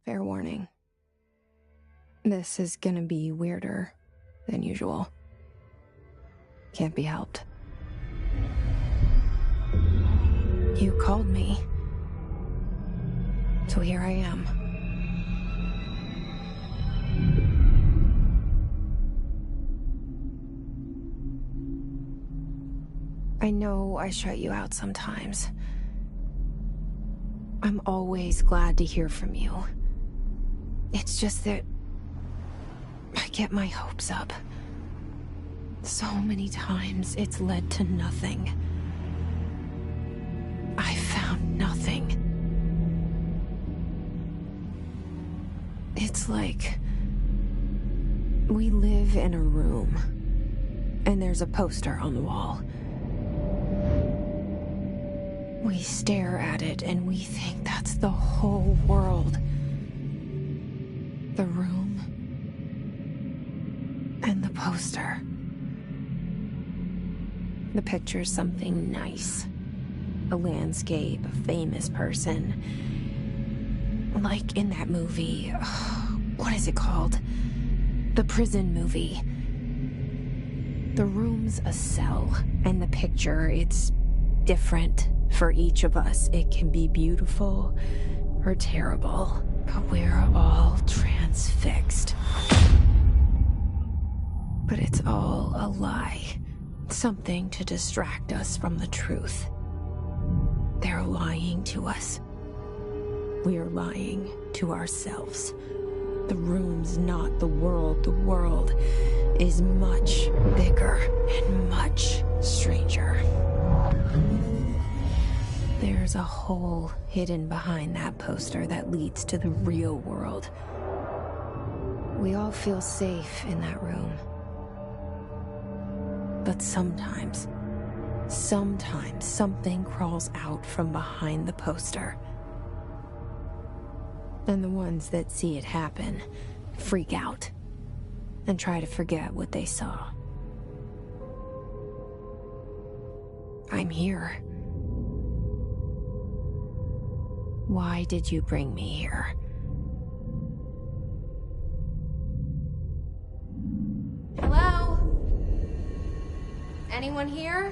Fair warning. This is gonna be weirder than usual. Can't be helped. You called me. So here I am. I know I shut you out sometimes. I'm always glad to hear from you. It's just that I get my hopes up. So many times it's led to nothing. I found nothing. It's like we live in a room, and there's a poster on the wall. We stare at it and we think that's the whole world. The room and the poster. The picture's something nice. A landscape, a famous person. Like in that movie, what is it called? The prison movie. The room's a cell, and the picture, it's different for each of us. It can be beautiful or terrible, but we're all transfixed. But it's all a lie. Something to distract us from the truth. They're lying to us. We're lying to ourselves. The room's not the world. The world is much bigger and much stranger. There's a hole hidden behind that poster that leads to the real world. We all feel safe in that room. But sometimes something crawls out from behind the poster. And the ones that see it happen freak out and try to forget what they saw. I'm here. Why did you bring me here? Hello? Anyone here?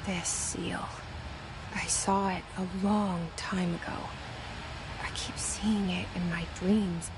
This seal. I saw it a long time ago. I keep seeing it in my dreams.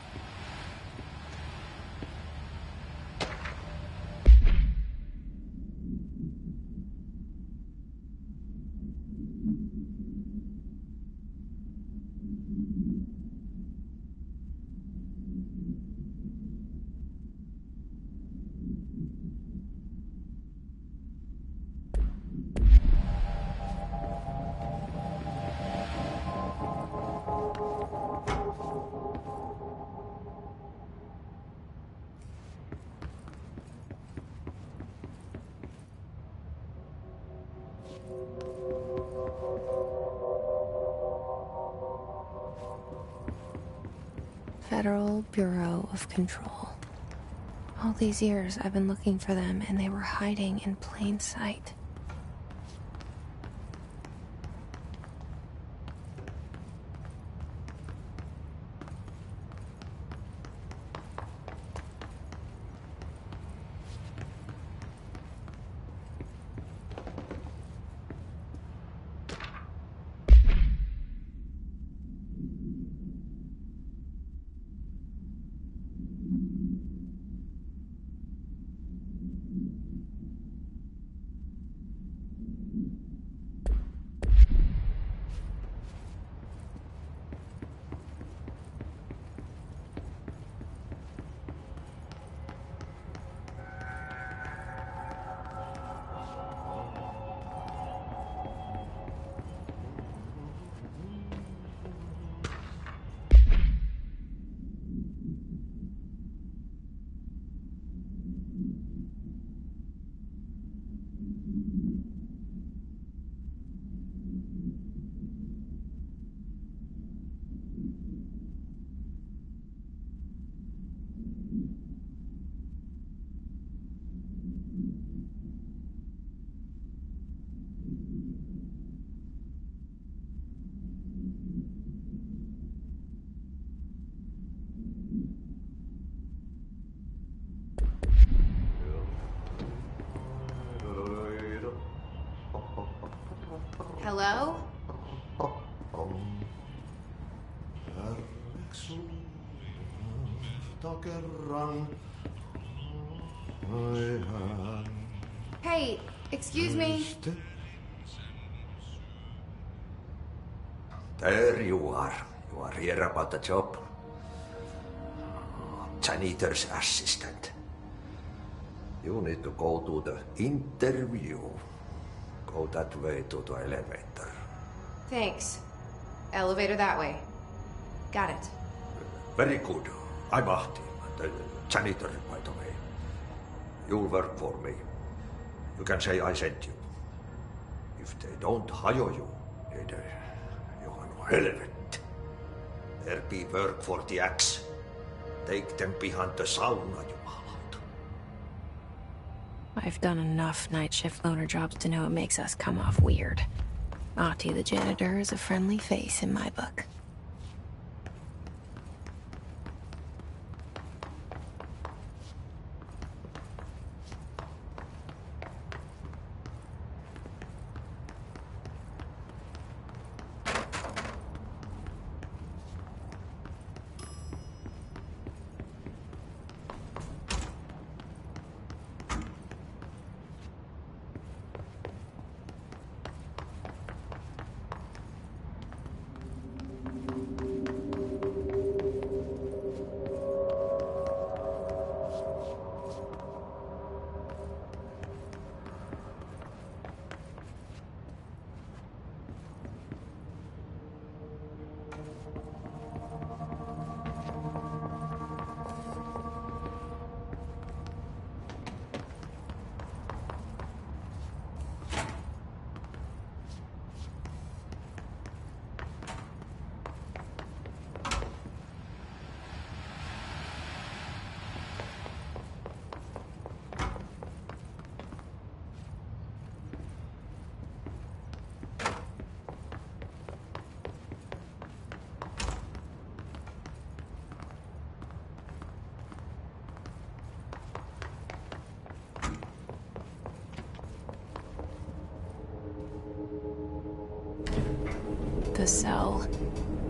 Federal Bureau of Control. All these years I've been looking for them, and they were hiding in plain sight. Hello? Hey, excuse me. There you are. You are here about the job. Janitor's assistant. You need to go to the interview. Go that way to the elevator. Thanks. Elevator that way. Got it. Very good. I'm Ahti, the janitor, by the way. You'll work for me. You can say I sent you. If they don't hire you, then you are no helvet. There be work for the axe. Take them behind the sauna, you malat. I've done enough night shift loner jobs to know it makes us come off weird. Ahti the janitor is a friendly face in my book. The cell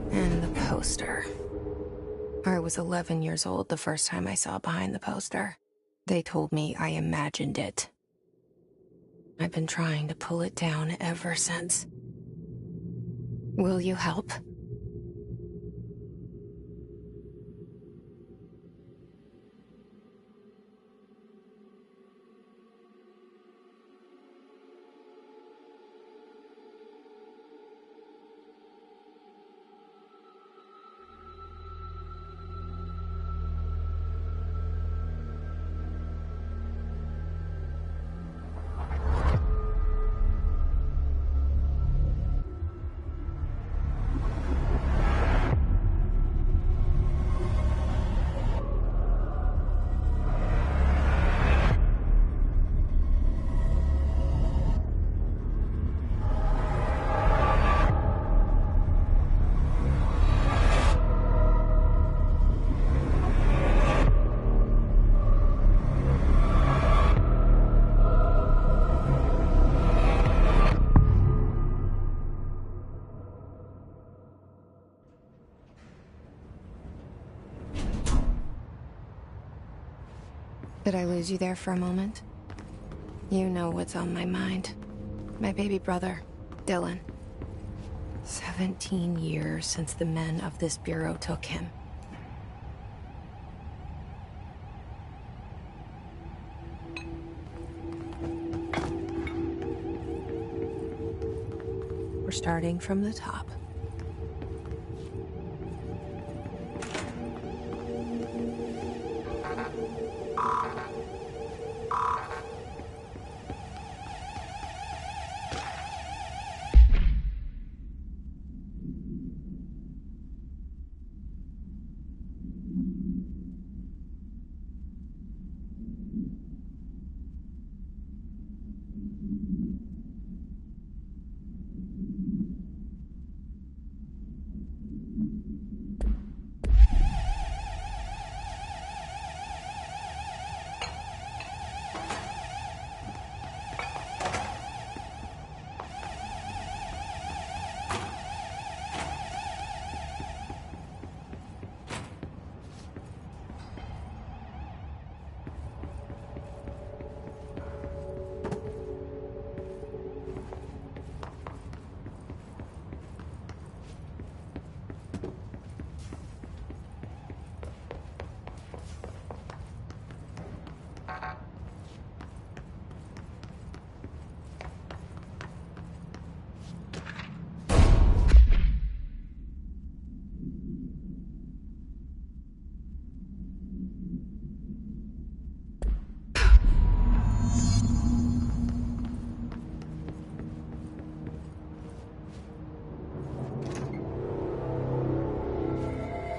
and the poster. I was 11 years old the first time I saw behind the poster. They told me I imagined it. I've been trying to pull it down ever since. Will you help? Did I lose you there for a moment? You know what's on my mind. My baby brother, Dylan. 17 years since the men of this bureau took him. We're starting from the top.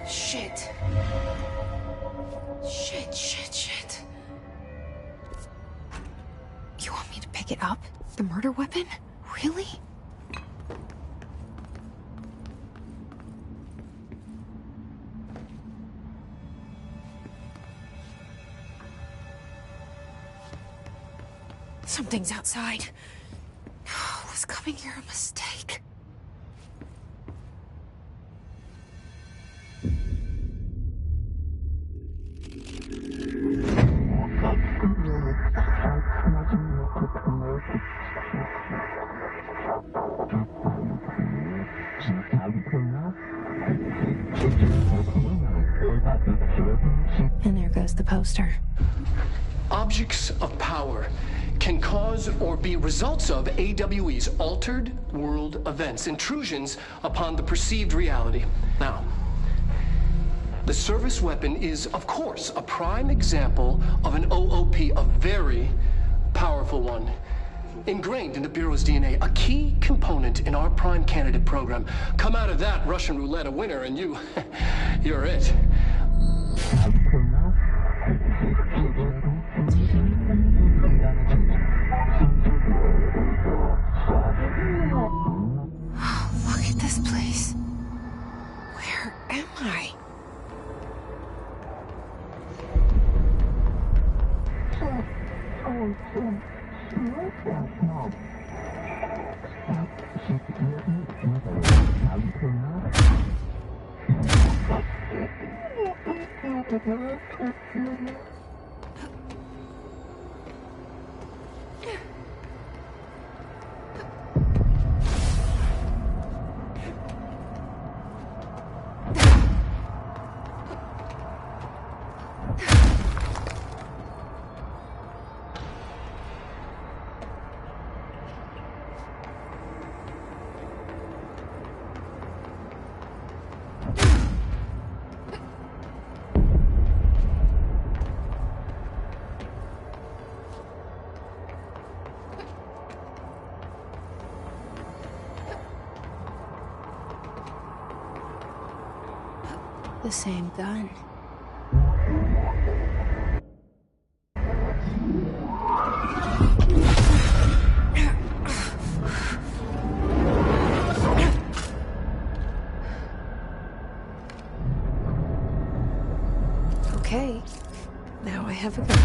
Shit. Shit. You want me to pick it up? The murder weapon? Really? Something's outside. Was coming here a mistake? And there goes the poster. Objects of power can cause or be results of AWE's altered world events, intrusions upon the perceived reality. Now, the service weapon is, of course, a prime example of an OOP, a very powerful one. Ingrained in the Bureau's DNA, a key component in our prime candidate program. Come out of that Russian roulette a winner and you're it. Look at this place. Where am I? The same gun. Okay, now I have a gun.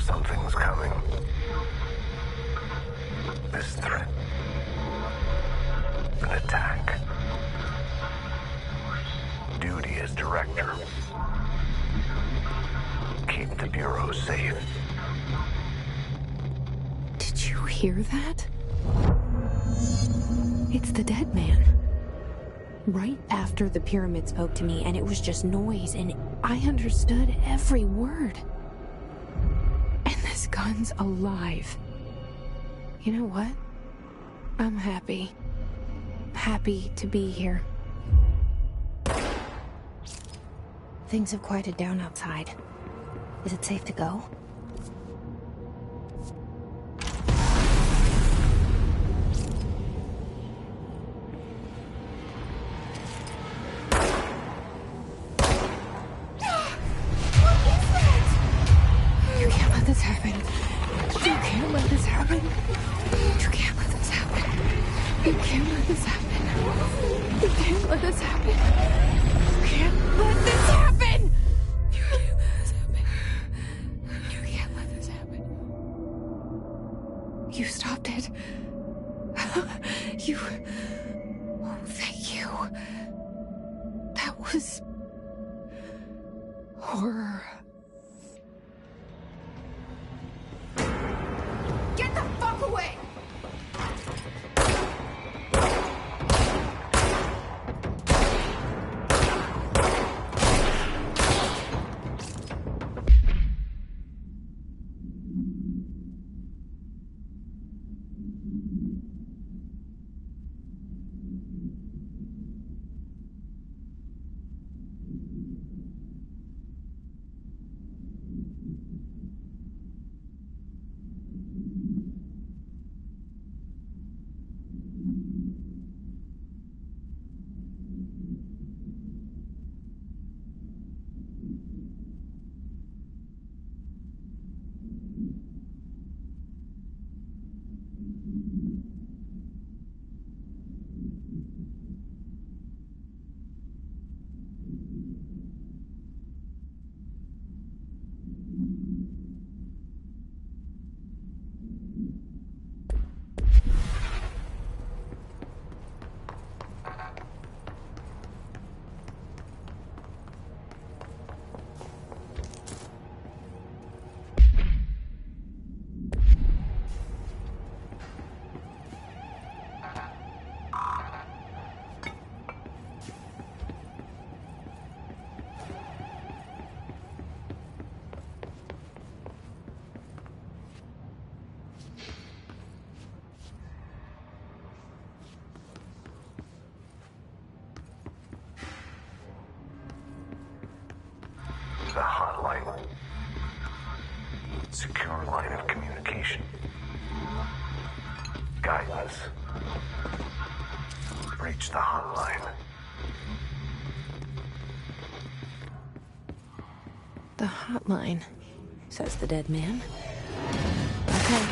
Something's coming. This threat. An attack. Duty as director. Keep the Bureau safe. Did you hear that? It's the dead man. Right after the pyramid spoke to me, and it was just noise, and I understood every word. And this gun's alive. You know what? I'm happy. Happy to be here. Things have quieted down outside. Is it safe to go? You can't let this happen. You can't let this happen. You can't let this happen. You can't let this happen. You can't let this happen. You can't let this happen. You can't let this happen. You can't let this happen. You stopped it. You... Oh, thank you. That was... horror. Get the fuck away! The hotline. Secure line of communication. Guidance. Reach the hotline. The hotline, says the dead man. Okay.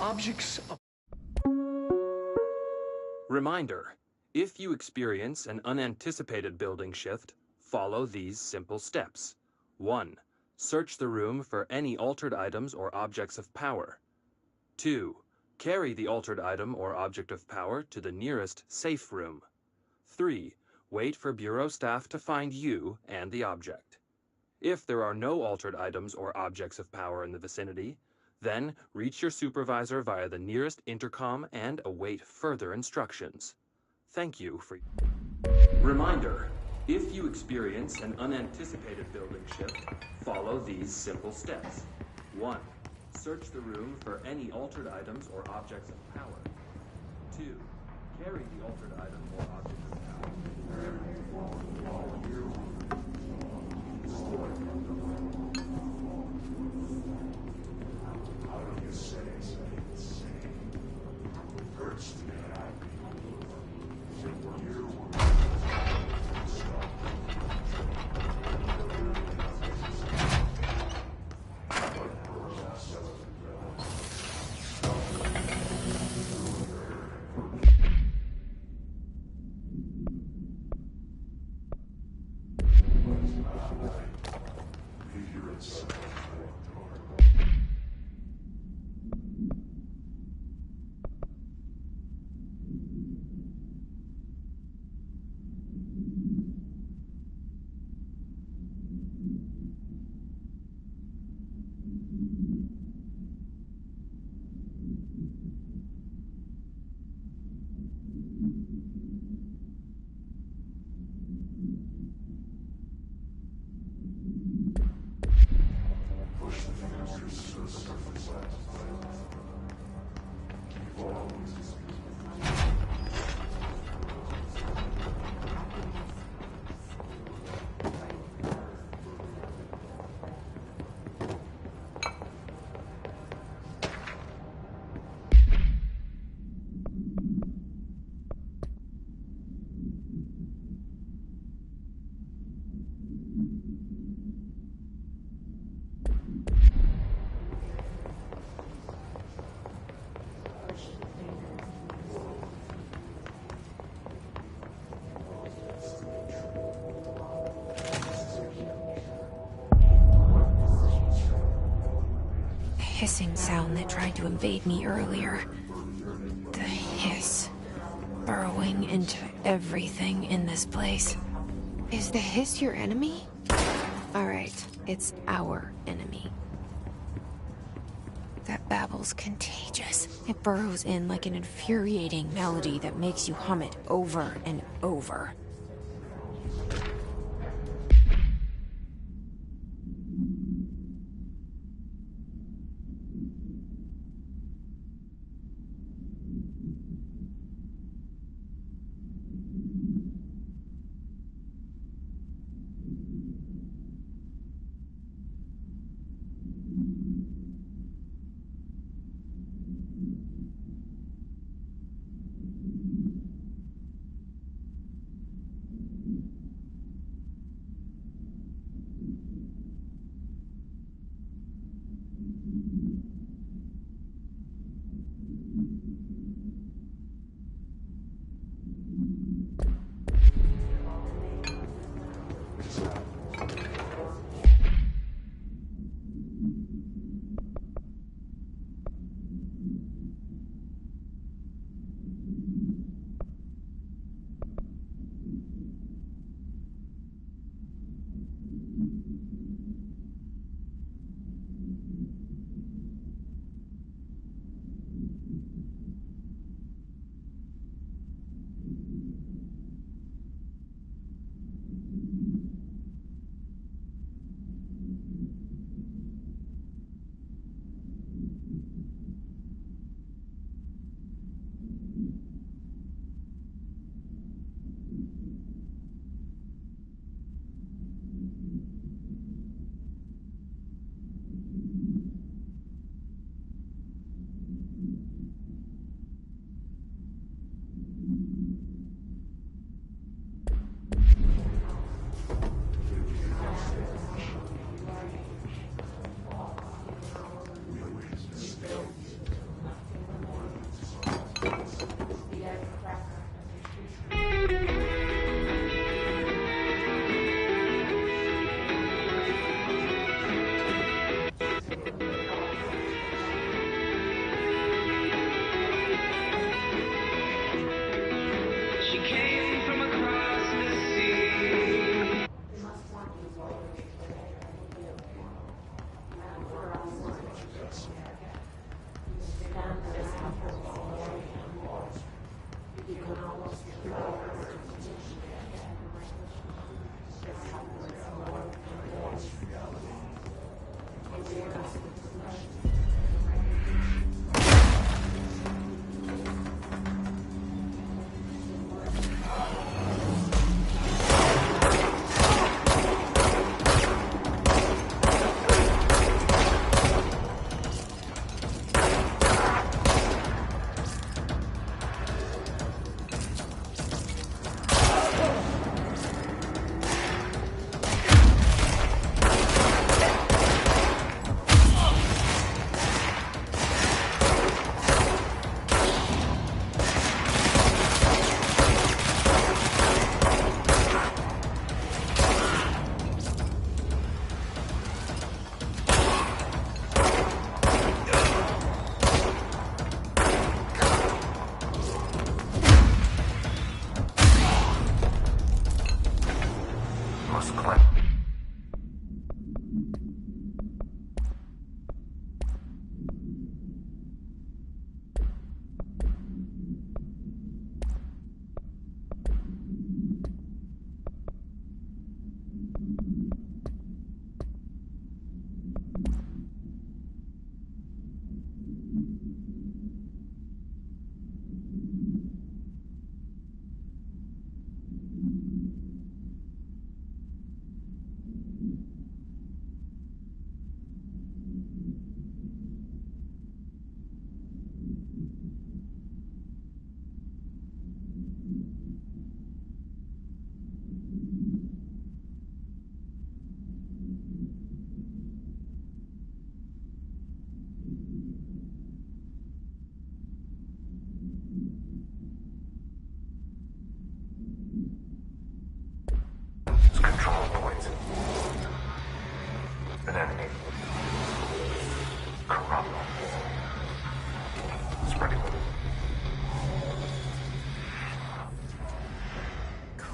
Objects of Reminder: if you experience an unanticipated building shift, follow these simple steps. 1. Search the room for any altered items or objects of power. 2. Carry the altered item or object of power to the nearest safe room. 3. Wait for Bureau staff to find you and the object. If there are no altered items or objects of power in the vicinity, then reach your supervisor via the nearest intercom and await further instructions. Thank you for... Reminder: if you experience an unanticipated building shift, follow these simple steps. 1. Search the room for any altered items or objects of power. 2. Carry the altered item or object of power. Hissing sound that tried to invade me earlier. The hiss. Burrowing into everything in this place. Is the hiss your enemy? Alright, it's our enemy. That babble's contagious. It burrows in like an infuriating melody that makes you hum it over and over.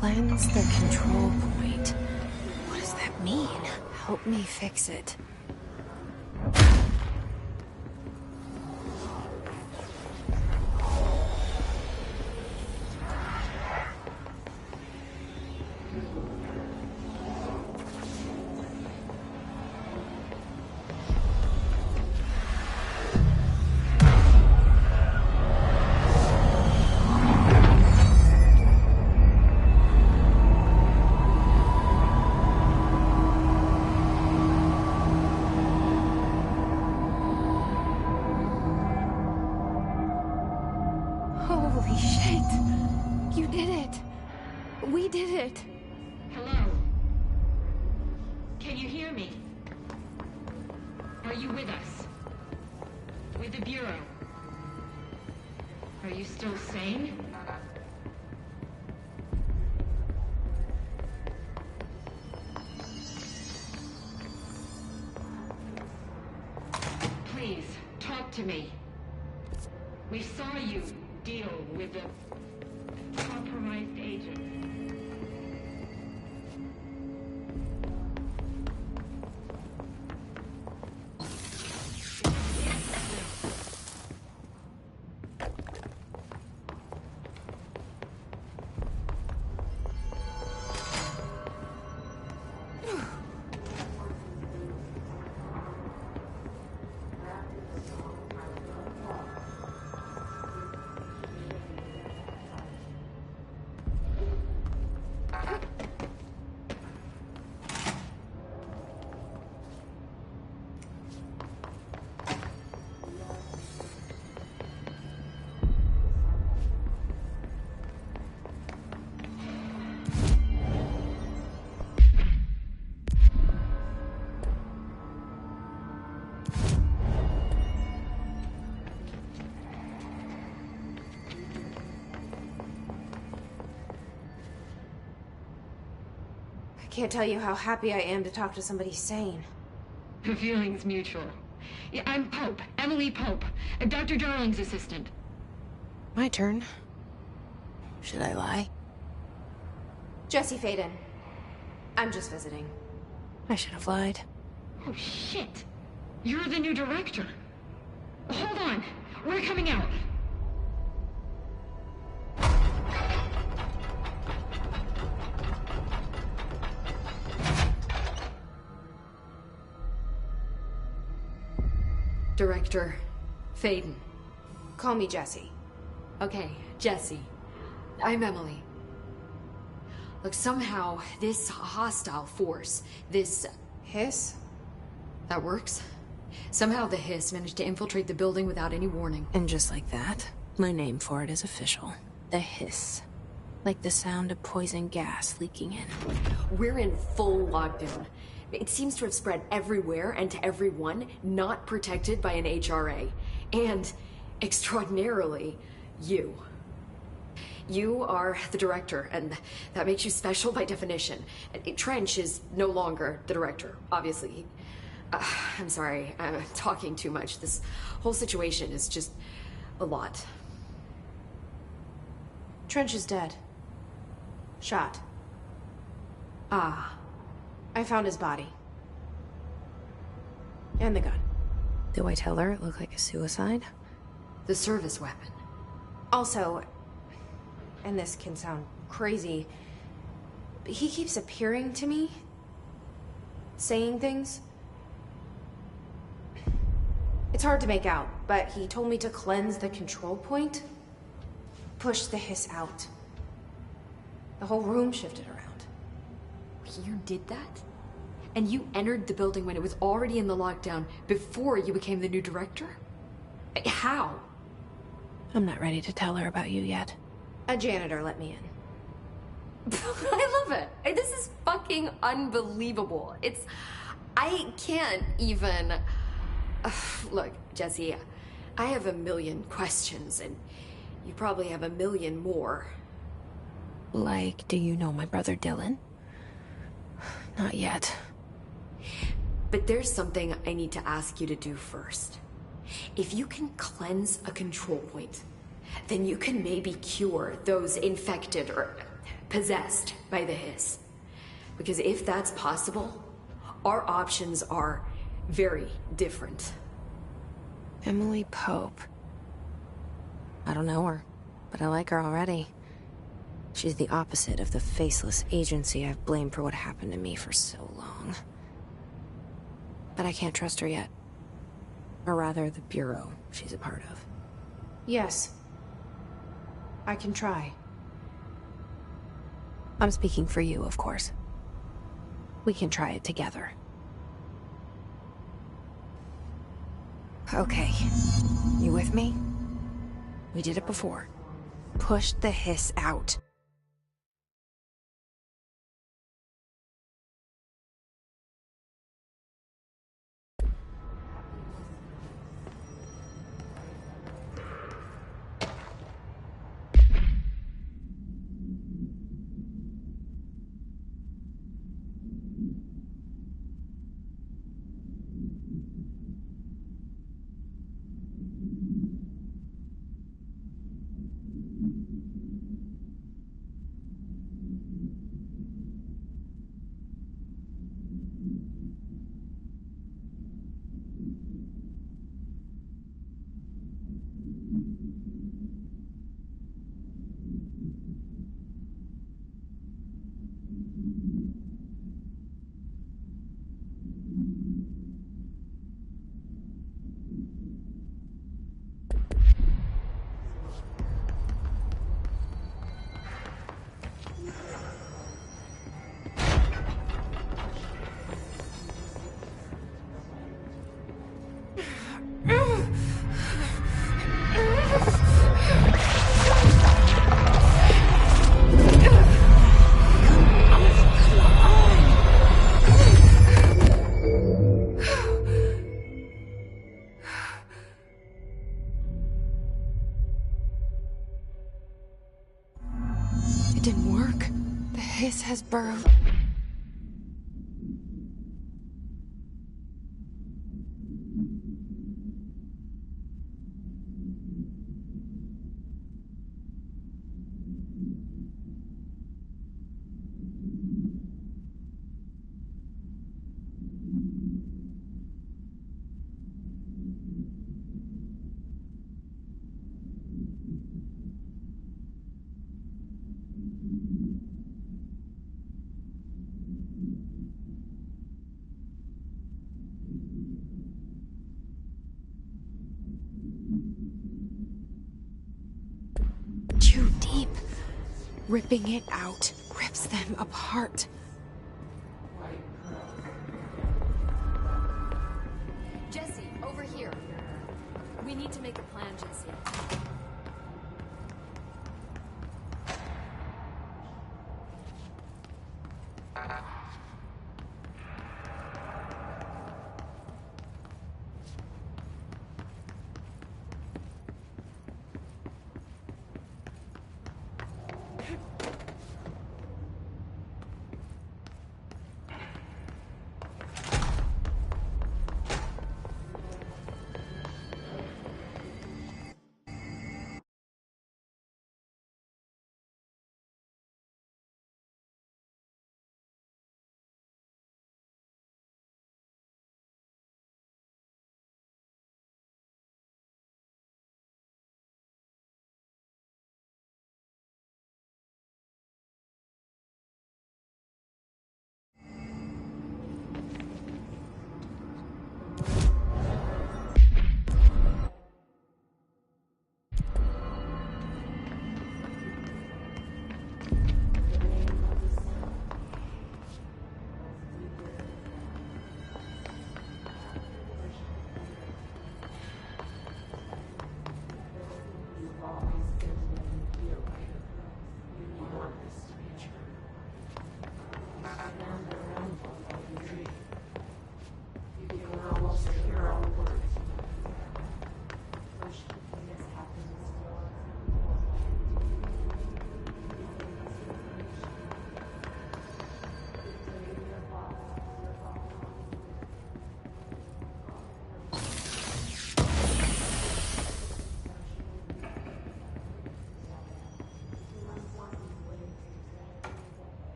Cleanse the control point. What does that mean? Help me fix it. Holy shit! You did it! We did it! Hello? Can you hear me? Are you with us? With the Bureau? Are you still sane? Please, talk to me. We saw you deal with a compromised agent. I can't tell you how happy I am to talk to somebody sane. The feeling's mutual. Yeah, I'm Pope, Emily Pope, Dr. Darling's assistant. My turn. Should I lie? Jesse Faden. I'm just visiting. I should have lied. Oh, shit. You're the new director. Hold on. We're coming out. Director Faden. Call me Jesse. Okay, Jesse. I'm Emily. Look, somehow this hostile force, this... Hiss? That works. Somehow the Hiss managed to infiltrate the building without any warning. And just like that, my name for it is official. The Hiss. Like the sound of poison gas leaking in. We're in full lockdown. It seems to have spread everywhere and to everyone not protected by an HRA. And, extraordinarily, you. You are the director, and that makes you special by definition. Trench is no longer the director, obviously. I'm sorry, I'm talking too much. This whole situation is just a lot. Trench is dead. Shot. Ah. I found his body. And the gun. Do I tell her it looked like a suicide? The service weapon. Also, and this can sound crazy, but he keeps appearing to me. Saying things. It's hard to make out, but he told me to cleanse the control point. Push the Hiss out. The whole room shifted around. You did that? And you entered the building when it was already in the lockdown before you became the new director? How? I'm not ready to tell her about you yet. A janitor let me in. I love it. This is fucking unbelievable. I can't even... Look, Jesse, I have a million questions, and you probably have a million more. Like, do you know my brother Dylan? Not yet. But there's something I need to ask you to do first. If you can cleanse a control point, then you can maybe cure those infected or possessed by the Hiss. Because if that's possible, our options are very different. Emily Pope. I don't know her, but I like her already. She's the opposite of the faceless agency I've blamed for what happened to me for so long. But I can't trust her yet. Or rather, the Bureau she's a part of. Yes. I can try. I'm speaking for you, of course. We can try it together. Okay. You with me? We did it before. Push the Hiss out. It didn't work. The Hiss has burrowed. Too deep. Ripping it out rips them apart. Jesse, over here. We need to make a plan, Jesse.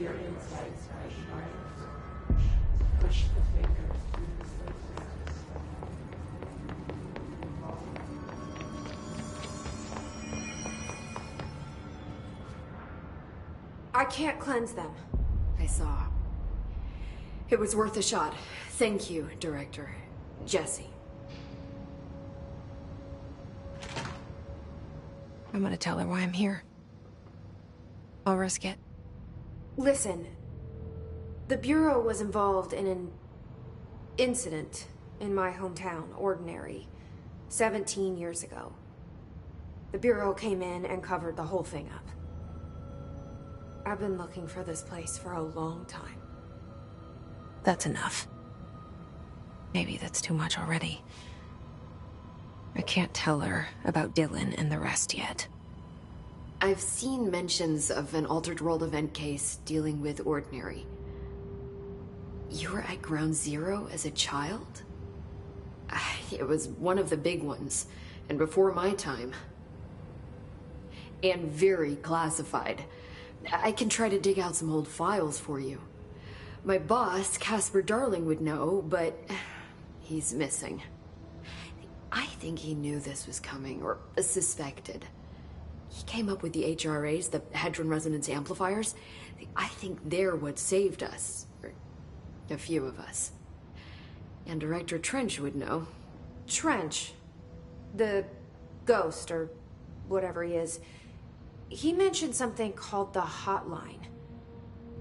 your insights by Schneider. Push the finger through the slit. I can't cleanse them. I saw. It was worth a shot. Thank you, Director. Jesse. I'm gonna tell her why I'm here. I'll risk it. Listen, the Bureau was involved in an incident in my hometown, Ordinary, 17 years ago. The Bureau came in and covered the whole thing up. I've been looking for this place for a long time. That's enough. Maybe that's too much already. I can't tell her about Dylan and the rest yet. I've seen mentions of an Altered World event case dealing with Ordinary. You were at Ground Zero as a child? It was one of the big ones, and before my time. And very classified. I can try to dig out some old files for you. My boss, Casper Darling, would know, but he's missing. I think he knew this was coming, or suspected. He came up with the HRAs, the Hadron Resonance Amplifiers. I think they're what saved us. Or a few of us. And Director Trench would know. Trench? The ghost, or whatever he is. He mentioned something called the Hotline.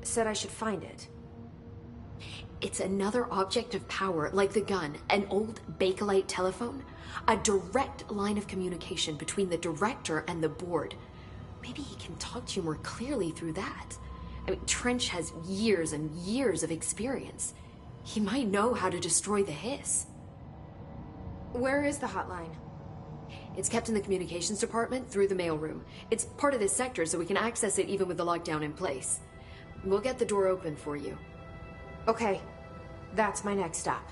Said I should find it. It's another object of power, like the gun, an old Bakelite telephone. A direct line of communication between the director and the board. Maybe he can talk to you more clearly through that. I mean, Trench has years and years of experience. He might know how to destroy the Hiss. Where is the hotline? It's kept in the communications department through the mailroom. It's part of this sector, so we can access it even with the lockdown in place. We'll get the door open for you. Okay, that's my next stop.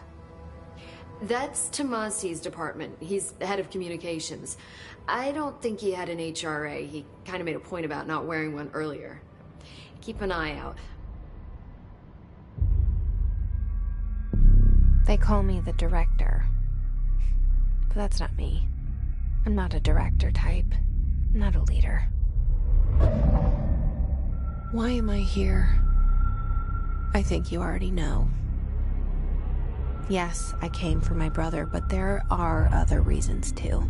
That's Tomasi's department. He's the head of communications. I don't think he had an HRA. He kind of made a point about not wearing one earlier. Keep an eye out. They call me the director. But that's not me. I'm not a director type. I'm not a leader. Why am I here? I think you already know. Yes, I came for my brother, but there are other reasons too.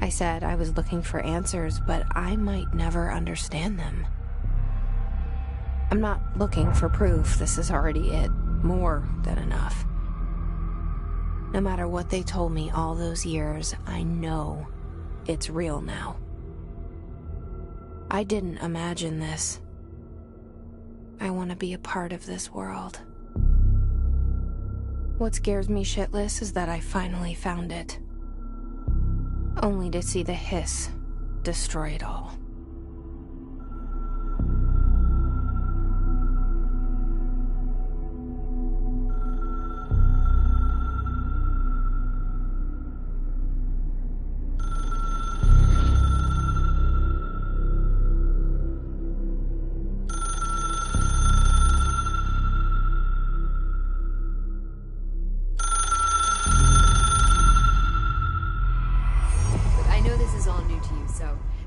I said I was looking for answers, but I might never understand them. I'm not looking for proof. This is already it. More than enough. No matter what they told me all those years, I know it's real now. I didn't imagine this. I want to be a part of this world. What scares me shitless is that I finally found it. Only to see the Hiss destroy it all.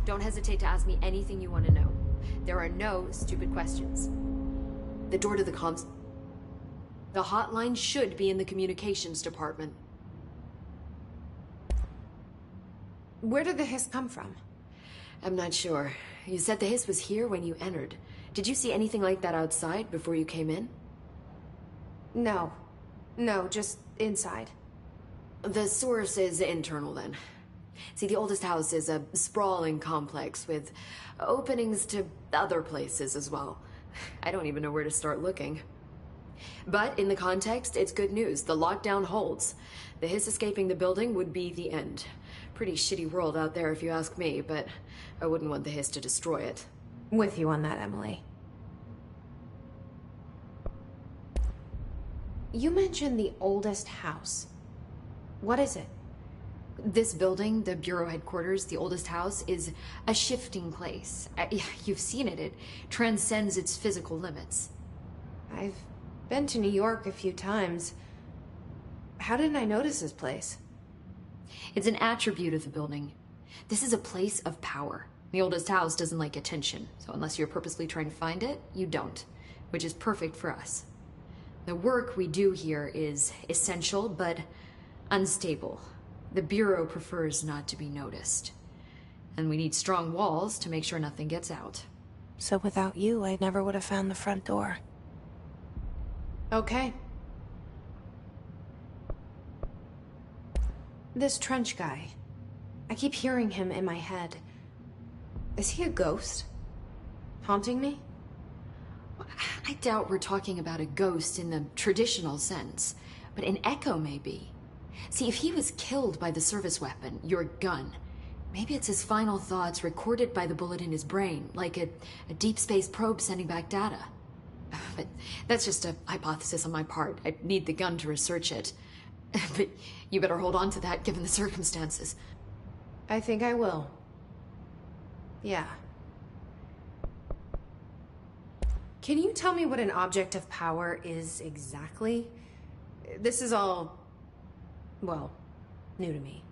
Don't hesitate to ask me anything you want to know. There are no stupid questions. The door to the comms... The hotline should be in the communications department. Where did the Hiss come from? I'm not sure. You said the Hiss was here when you entered. Did you see anything like that outside before you came in? No. No, just inside. The source is internal then. See, the oldest house is a sprawling complex with openings to other places as well. I don't even know where to start looking. But in the context, it's good news. The lockdown holds. The Hiss escaping the building would be the end. Pretty shitty world out there if you ask me, but I wouldn't want the Hiss to destroy it. With you on that, Emily. You mentioned the oldest house. What is it? This building, the Bureau headquarters, the oldest house, is a shifting place. You've seen it. It transcends its physical limits. I've been to New York a few times. How didn't I notice this place? It's an attribute of the building. This is a place of power. The oldest house doesn't like attention, so unless you're purposely trying to find it, you don't, which is perfect for us. The work we do here is essential, but unstable. The Bureau prefers not to be noticed. And we need strong walls to make sure nothing gets out. So without you, I never would have found the front door. Okay. This Trench guy. I keep hearing him in my head. Is he a ghost? Haunting me? I doubt we're talking about a ghost in the traditional sense, but an echo maybe. See, if he was killed by the service weapon, your gun, maybe it's his final thoughts recorded by the bullet in his brain, like a deep space probe sending back data. But that's just a hypothesis on my part. I need the gun to research it. But you better hold on to that given the circumstances. I think I will. Yeah. Can you tell me what an object of power is exactly? This is all, well, new to me.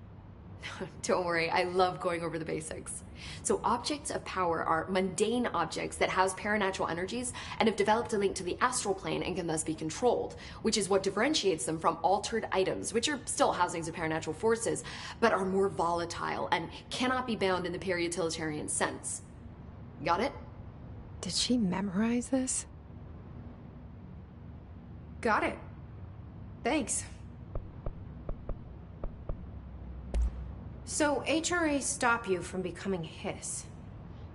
Don't worry, I love going over the basics. So objects of power are mundane objects that house paranatural energies and have developed a link to the astral plane and can thus be controlled, which is what differentiates them from altered items, which are still housings of paranatural forces, but are more volatile and cannot be bound in the peri-utilitarian sense. Got it? Did she memorize this? Got it. Thanks. So, HRA stop you from becoming Hiss?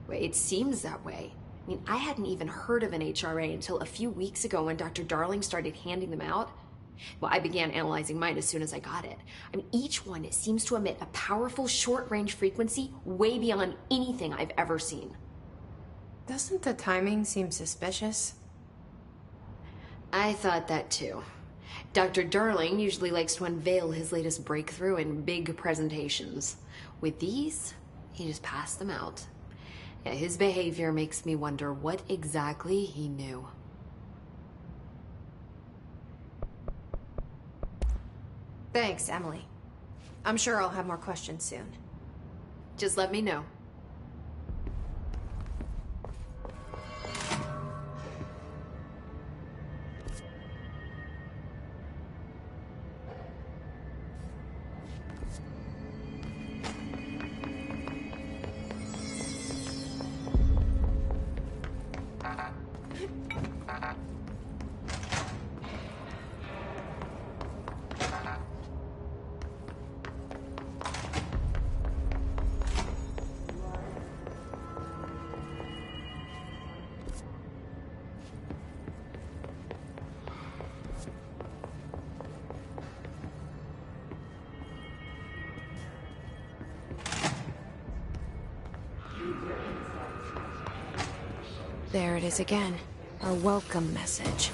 Well, it seems that way. I mean, I hadn't even heard of an HRA until a few weeks ago when Dr. Darling started handing them out. Well, I began analyzing mine as soon as I got it. I mean, each one seems to emit a powerful short-range frequency way beyond anything I've ever seen. Doesn't the timing seem suspicious? I thought that too. Dr. Darling usually likes to unveil his latest breakthrough in big presentations. With these, he just passed them out. Yeah, his behavior makes me wonder what exactly he knew. Thanks, Emily. I'm sure I'll have more questions soon. Just let me know. There it is again. Our welcome message.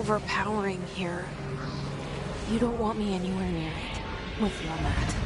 overpowering here. You don't want me anywhere near it. With you on that.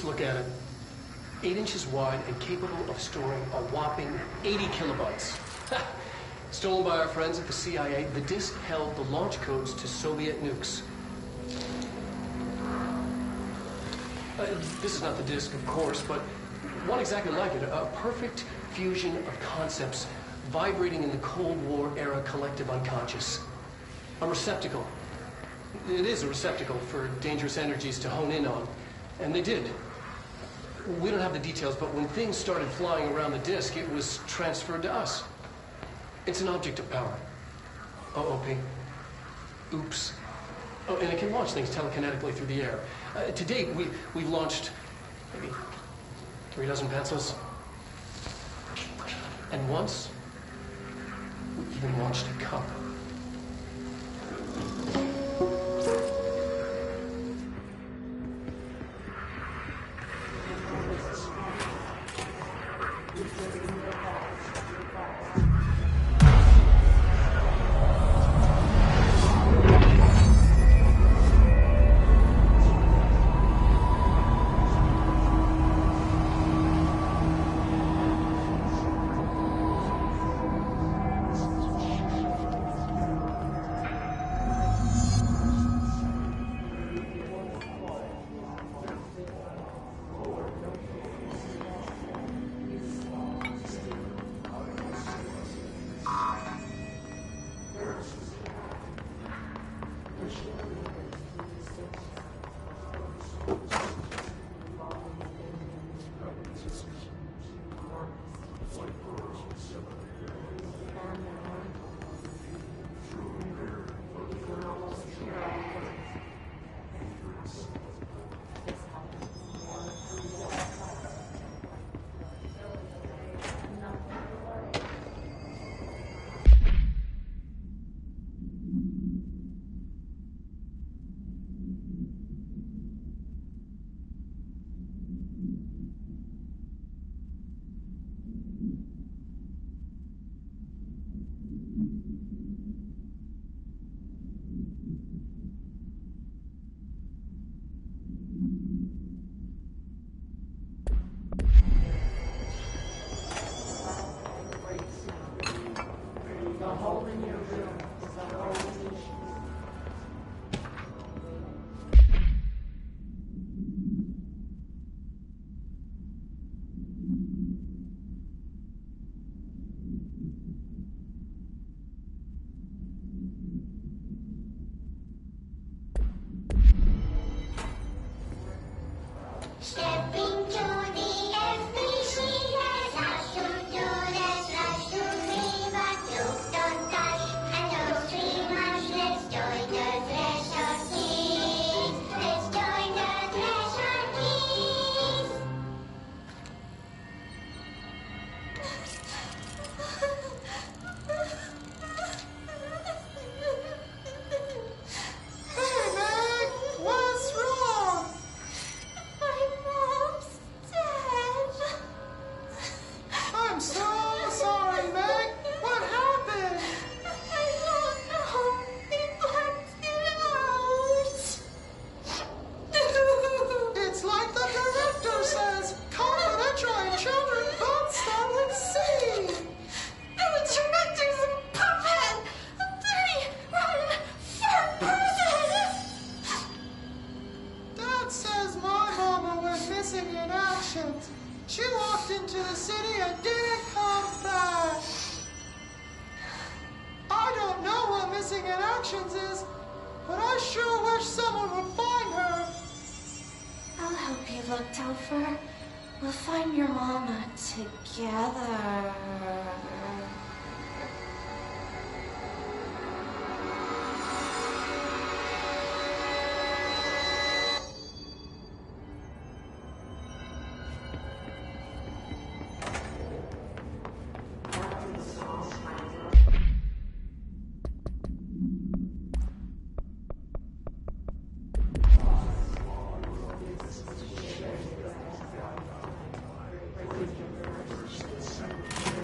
look at it. 8 inches wide and capable of storing a whopping 80 kilobytes. Stolen by our friends at the CIA, the disk held the launch codes to Soviet nukes. This is not the disk, of course, but one exactly like it. A perfect fusion of concepts vibrating in the Cold War era collective unconscious. A receptacle. It is a receptacle for dangerous energies to hone in on. And they did. We don't have the details, but when things started flying around the disk, it was transferred to us. It's an object of power. OOP. Oops. Oh, and it can launch things telekinetically through the air. To date, we've launched maybe 3 dozen pencils. And once, we even launched a cup.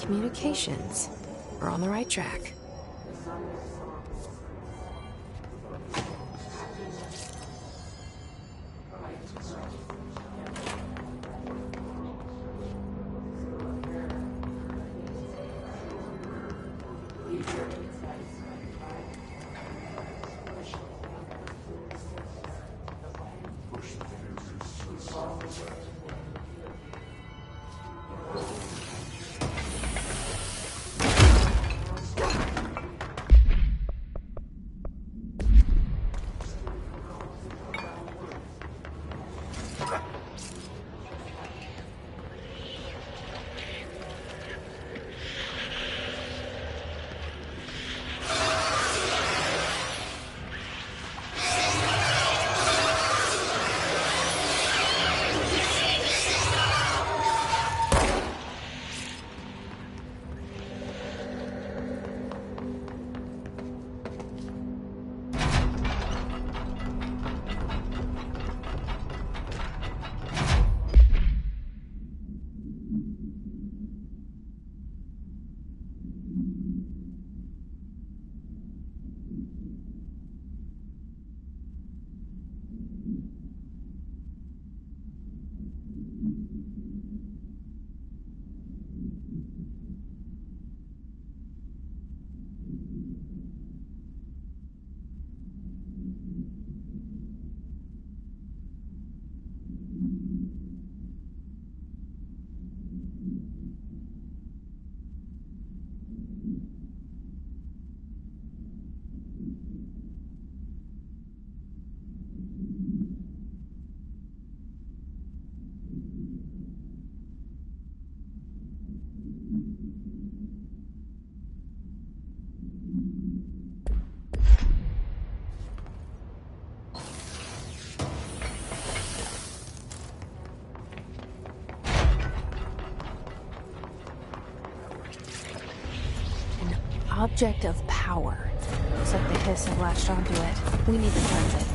Communications. We're on the right track. object of power. Looks like the Hiss have latched onto it. We need to cleanse it.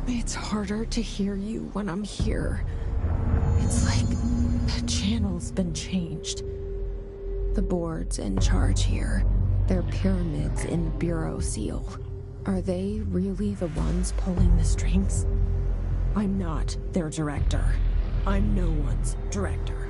It's harder to hear you when I'm here. It's like the channel's been changed. The board's in charge here. They're pyramids in the Bureau seal. Are they really the ones pulling the strings? I'm not their director. I'm no one's director.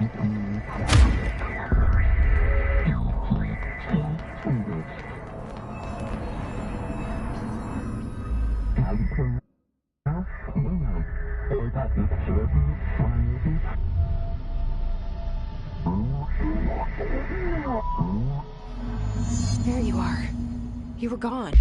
There you are. You were gone.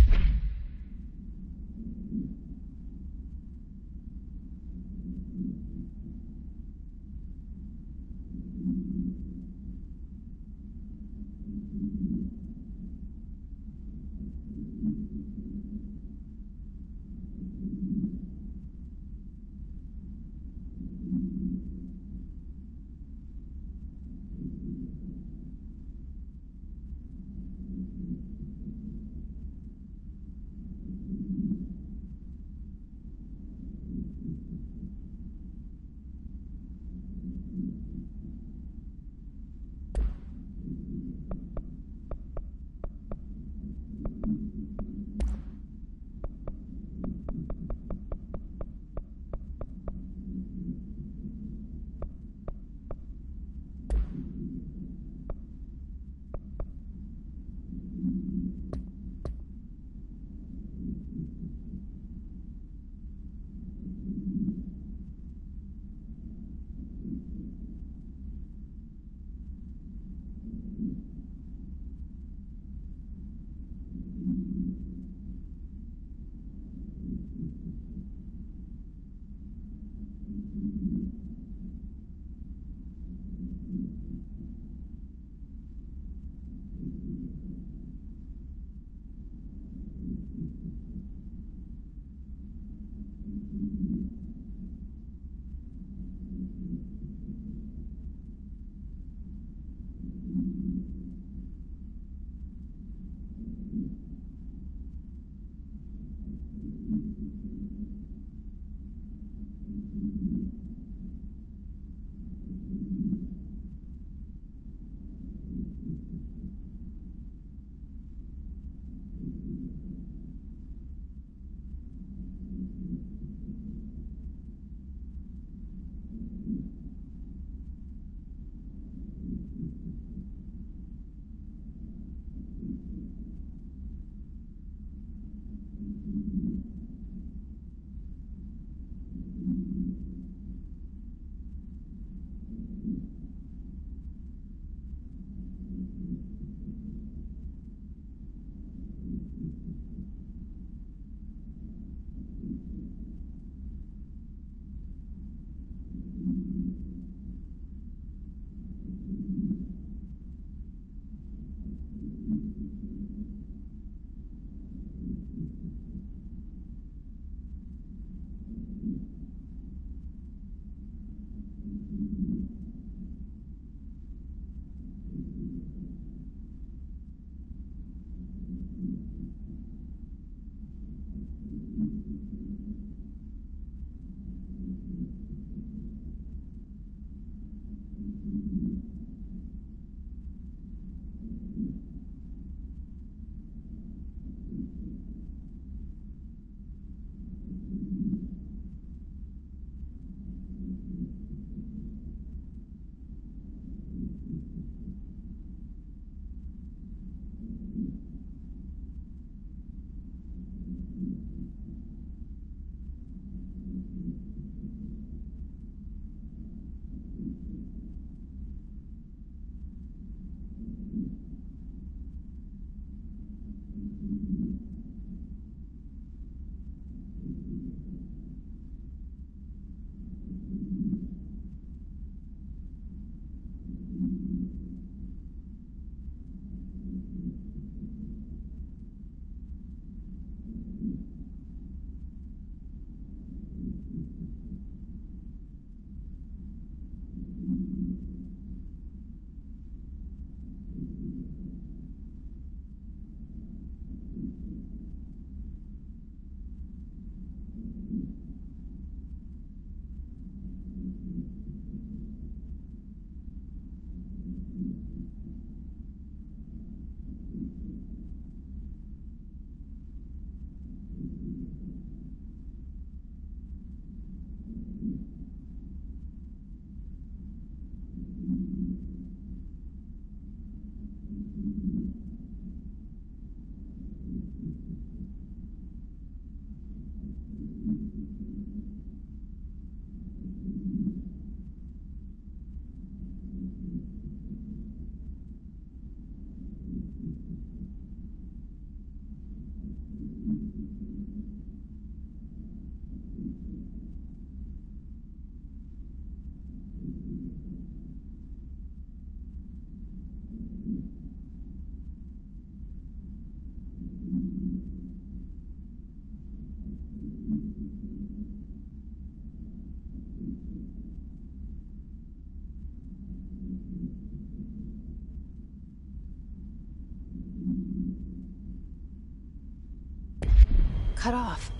cut off.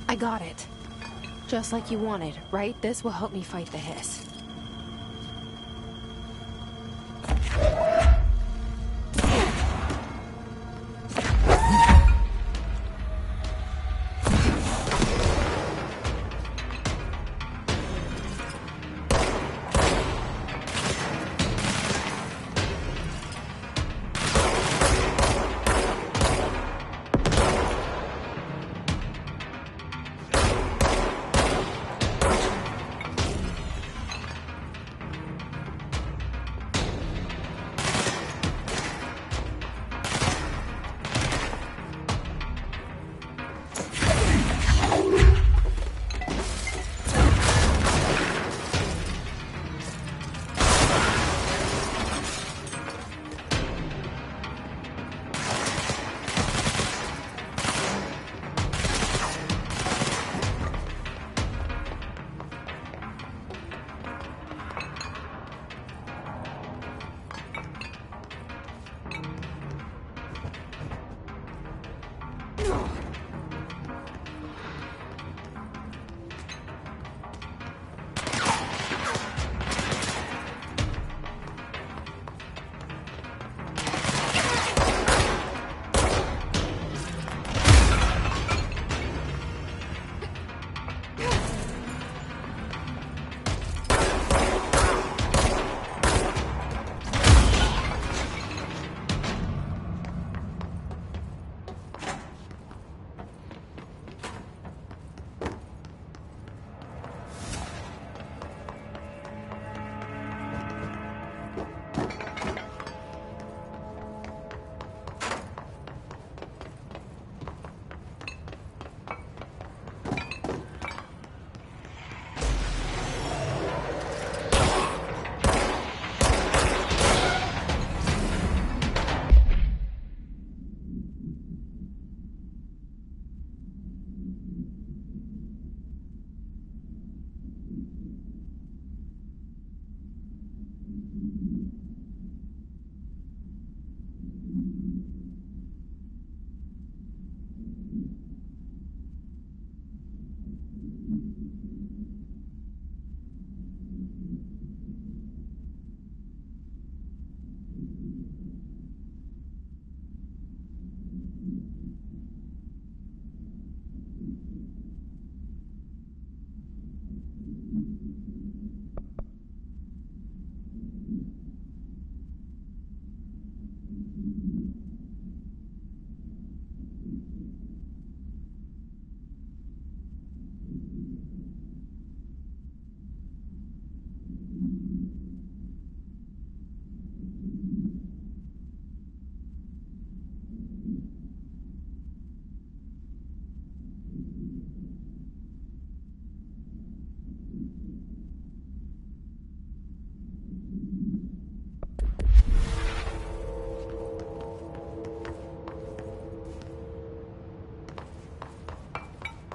I got it. Just like you wanted, right? This will help me fight the hiss.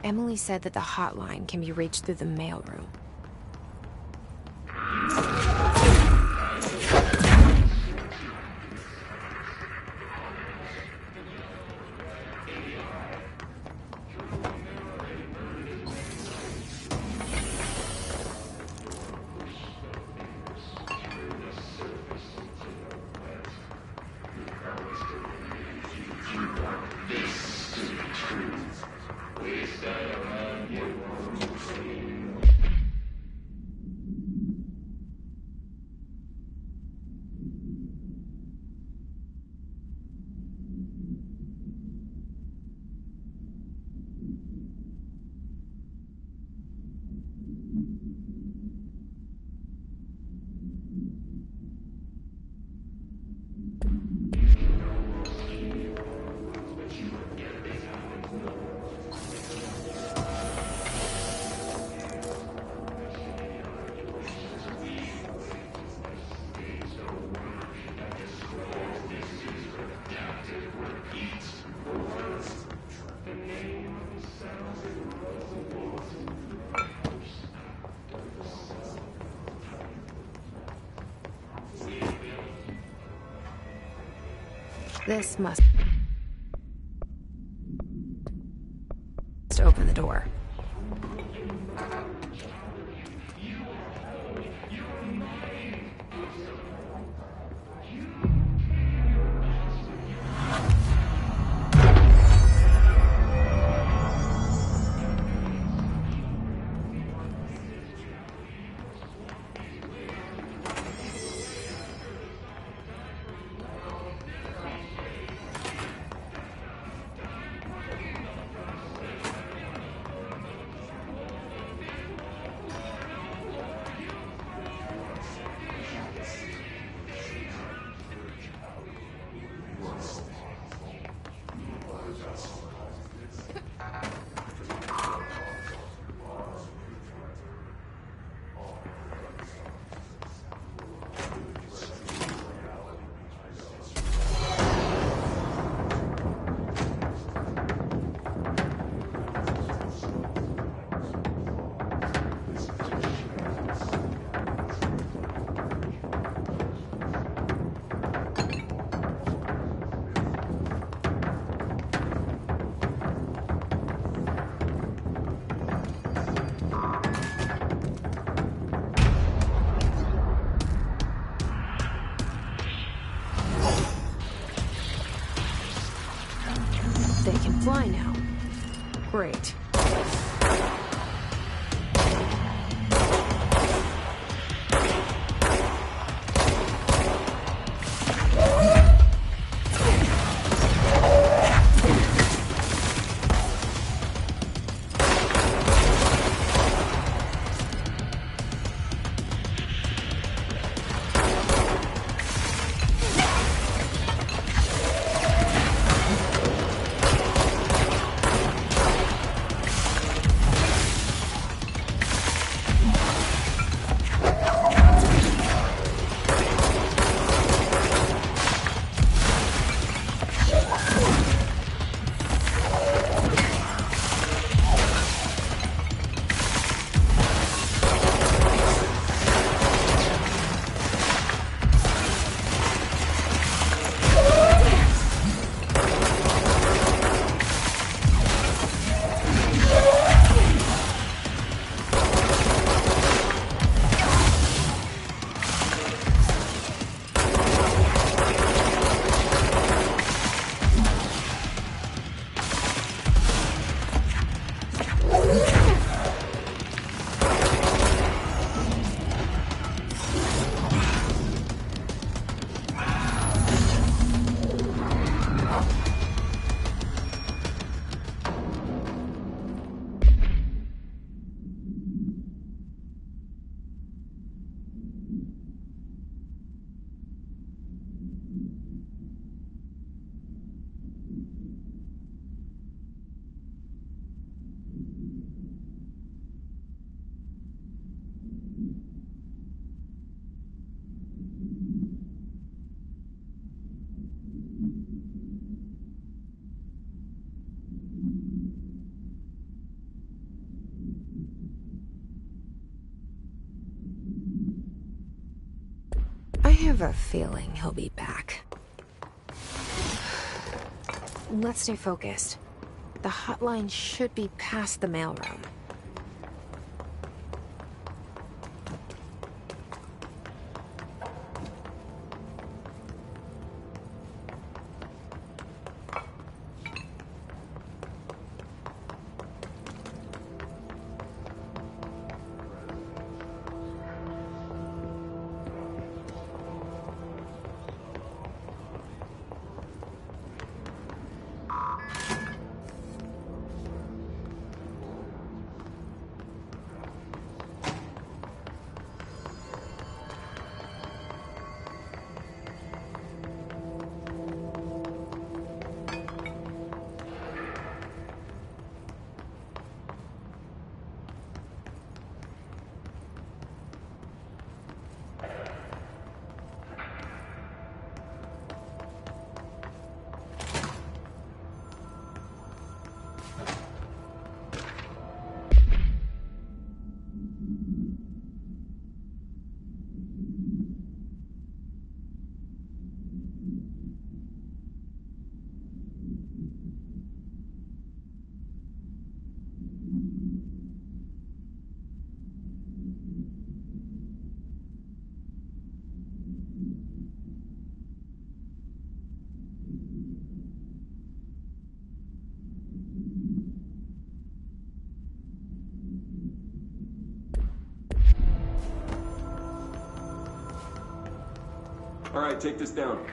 Emily said that the hotline can be reached through the mailroom. This must... door. They can fly now. Great. I have a feeling he'll be back. Let's stay focused. The hotline should be past the mailroom. All right, take this down.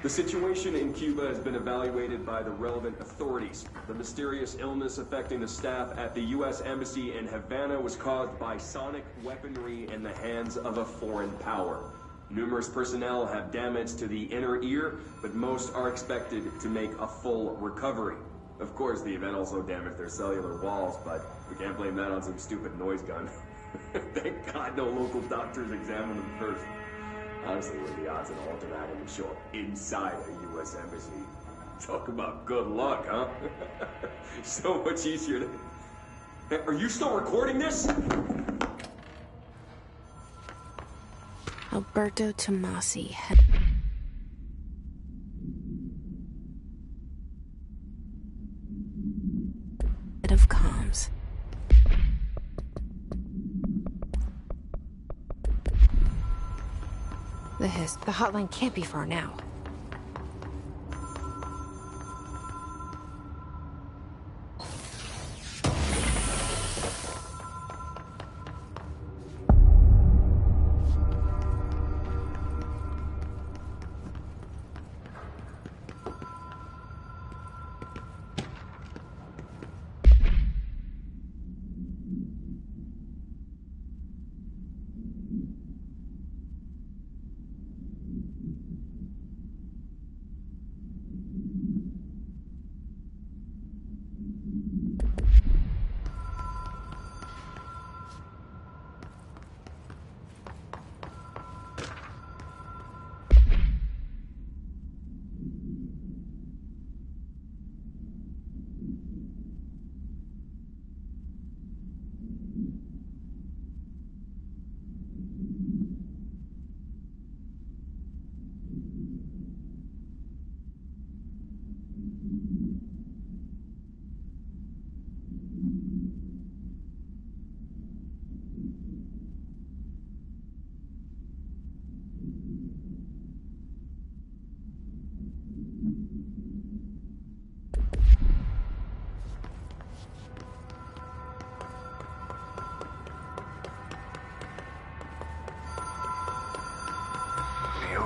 The situation in Cuba has been evaluated by the relevant authorities. The mysterious illness affecting the staff at the U.S. Embassy in Havana was caused by sonic weaponry in the hands of a foreign power. Numerous personnel have damage to the inner ear, but most are expected to make a full recovery. Of course, the event also damaged their cellular walls, but we can't blame that on some stupid noise gun. Thank God no local doctors examined them first. Honestly, what are the odds an altered item would show up inside a U.S. embassy? Talk about good luck, huh? So much easier to... Hey, are you still recording this? Alberto Tomasi, head of comms. The hotline can't be far now.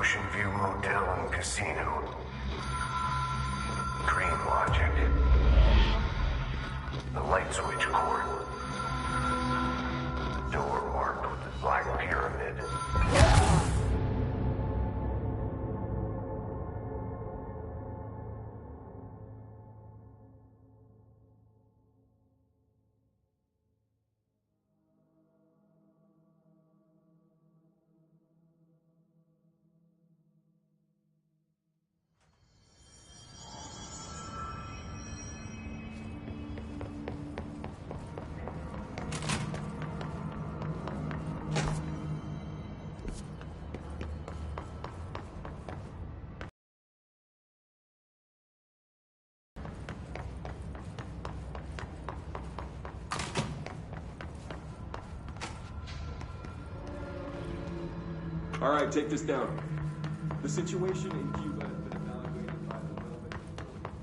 Ocean View Motel and Casino. Dream Logic. The light switch cord. The door marked with the Black Pyramid. All right, take this down. The situation in Cuba has been evaluated by the relevant authorities.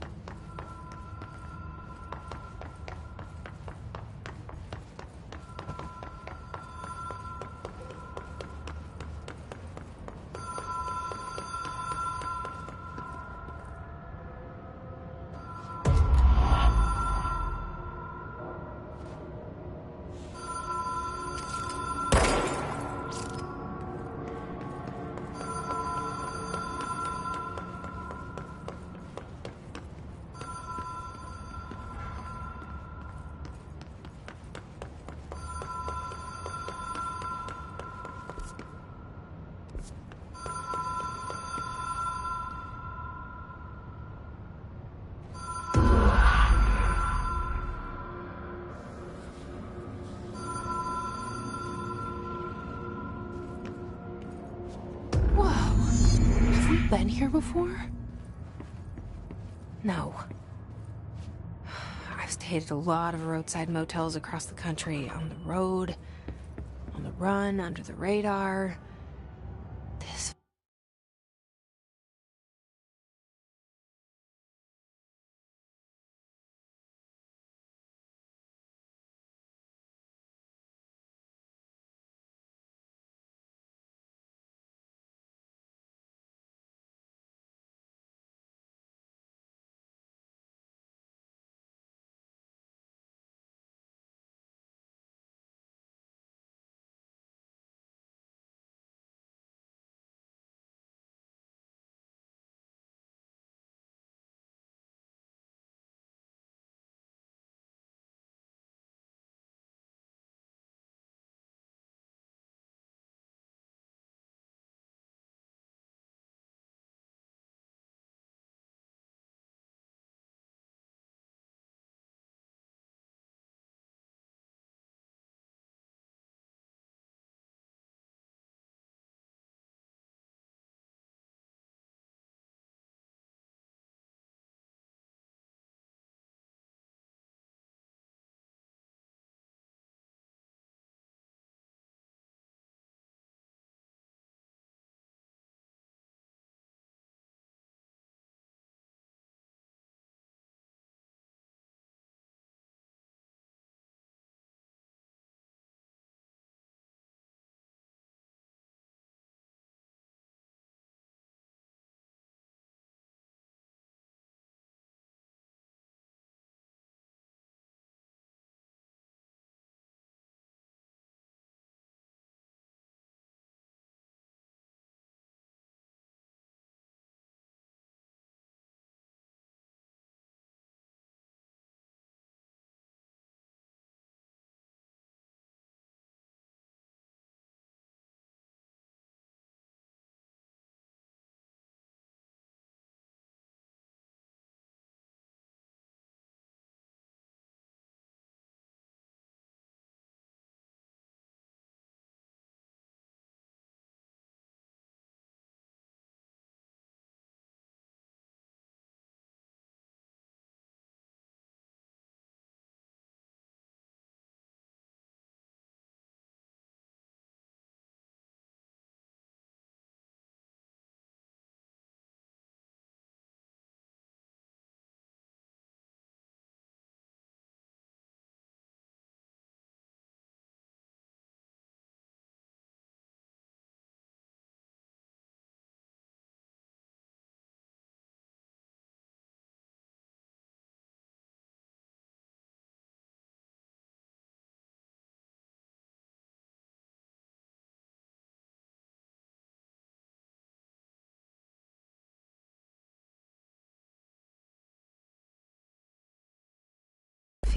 Been here before? No. I've stayed at a lot of roadside motels across the country, on the road, on the run, under the radar. This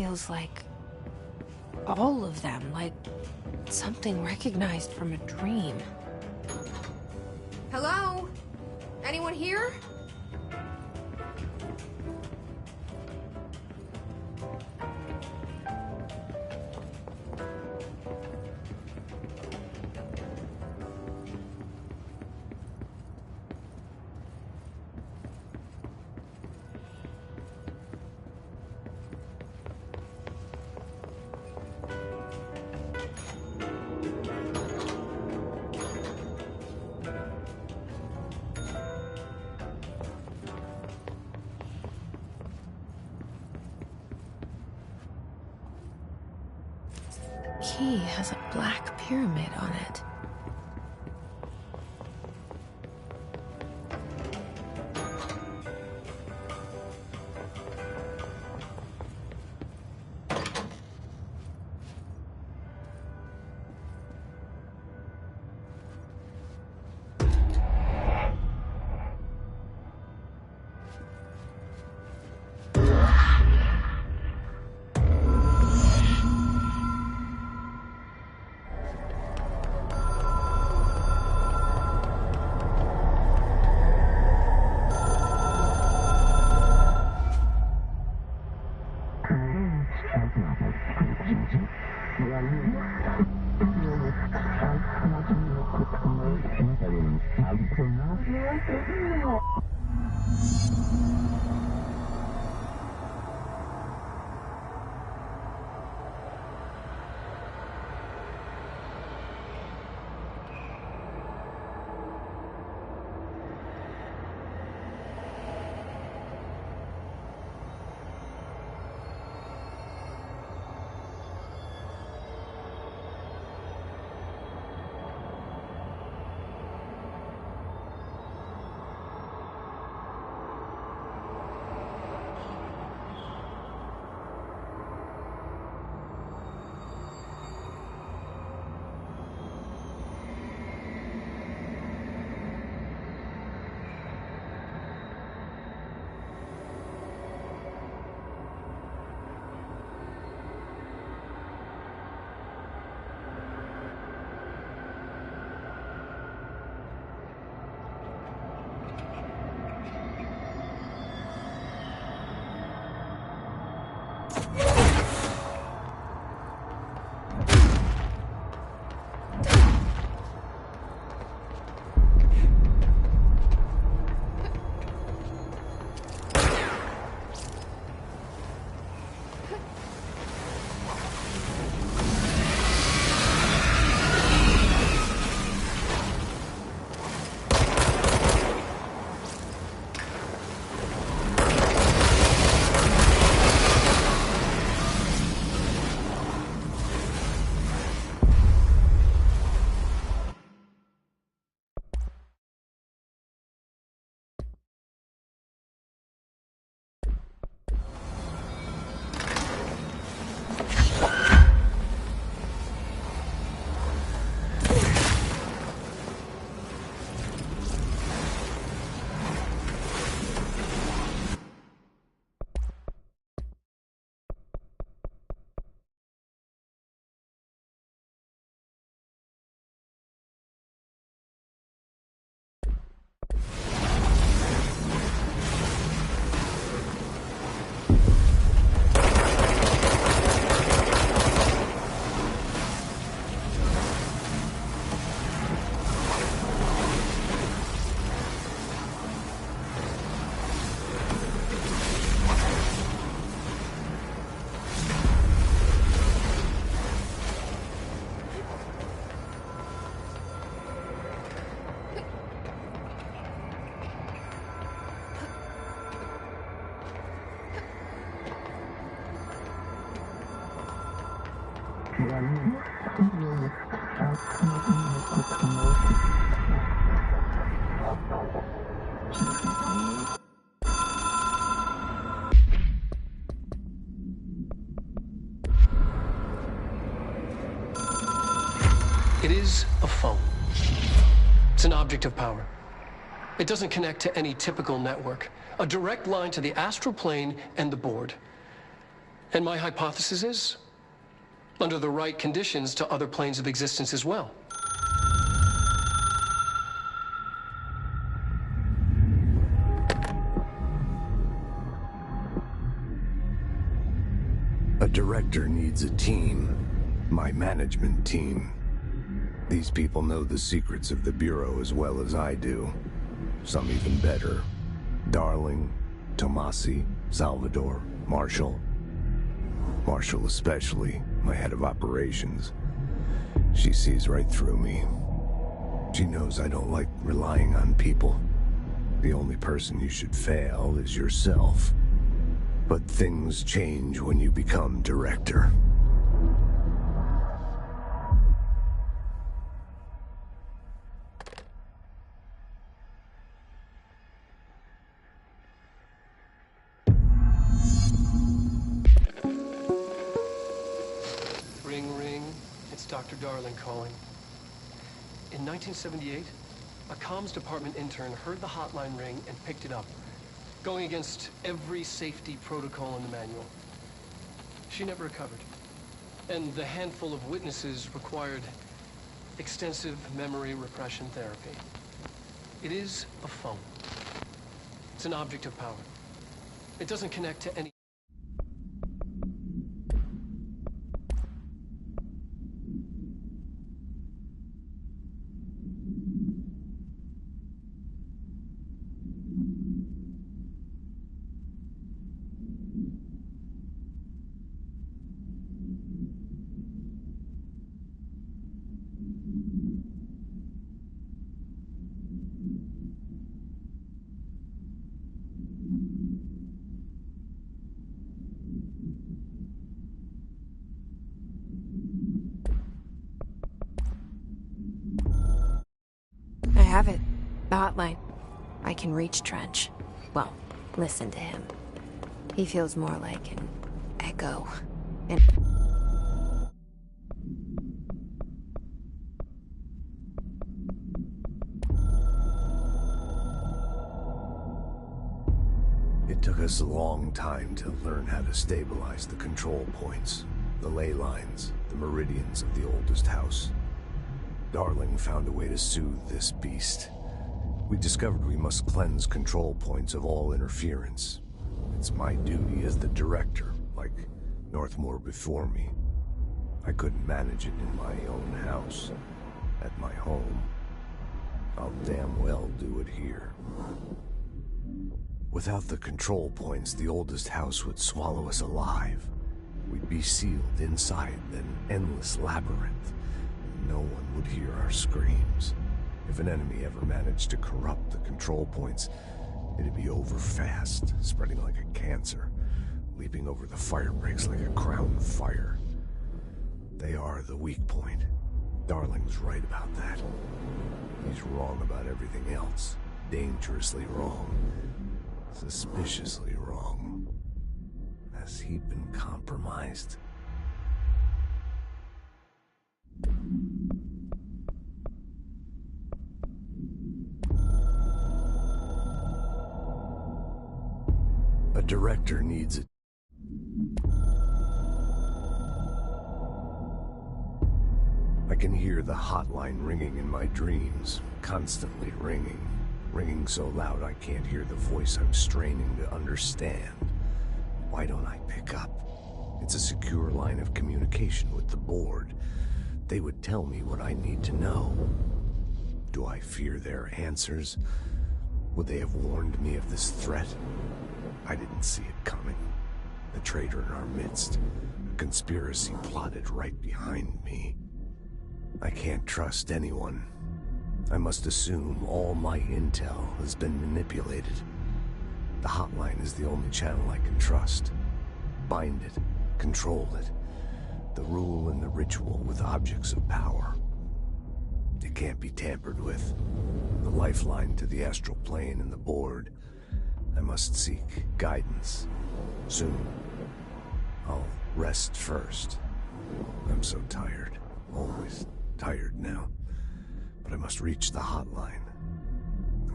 feels like all of them, like something recognized from a dream. Hello? Anyone here? Key has a black pyramid on it. It is a phone. It's an object of power. It doesn't connect to any typical network. A direct line to the astral plane and the board. And my hypothesis is, under the right conditions, to other planes of existence as well. A director needs a team. My management team. These people know the secrets of the Bureau as well as I do. Some even better. Darling, Tomasi, Salvador, Marshall. Marshall especially, my head of operations. She sees right through me. She knows I don't like relying on people. The only person you should fail is yourself. But things change when you become director. Ring, ring. It's Dr. Darling calling. In 1978, a comms department intern heard the hotline ring and picked it up, going against every safety protocol in the manual. She never recovered. And the handful of witnesses required extensive memory repression therapy. It is a phone. It's an object of power. It doesn't connect to any... I have it. The hotline. I can reach Trench. Well, listen to him. He feels more like an echo. And... It took us a long time to learn how to stabilize the control points, the ley lines, the meridians of the oldest house. Darling found a way to soothe this beast. We discovered we must cleanse control points of all interference. It's my duty as the director, like Northmore before me. I couldn't manage it in my own house, at my home. I'll damn well do it here. Without the control points, the oldest house would swallow us alive. We'd be sealed inside an endless labyrinth. No one would hear our screams. If an enemy ever managed to corrupt the control points, it'd be over fast, spreading like a cancer, leaping over the fire breaks like a crown fire. They are the weak point. Darling's right about that. He's wrong about everything else. Dangerously wrong. Suspiciously wrong. Has he been compromised? A director needs it. I can hear the hotline ringing in my dreams, constantly ringing. Ringing so loud I can't hear the voice I'm straining to understand. Why don't I pick up? It's a secure line of communication with the board. They would tell me what I need to know. Do I fear their answers? Would they have warned me of this threat? I didn't see it coming. The traitor in our midst. A conspiracy plotted right behind me. I can't trust anyone. I must assume all my intel has been manipulated. The hotline is the only channel I can trust. Bind it, control it. The rule and the ritual with objects of power. It can't be tampered with. The lifeline to the astral plane and the board. I must seek guidance. Soon. I'll rest first. I'm so tired. Always tired now. But I must reach the hotline.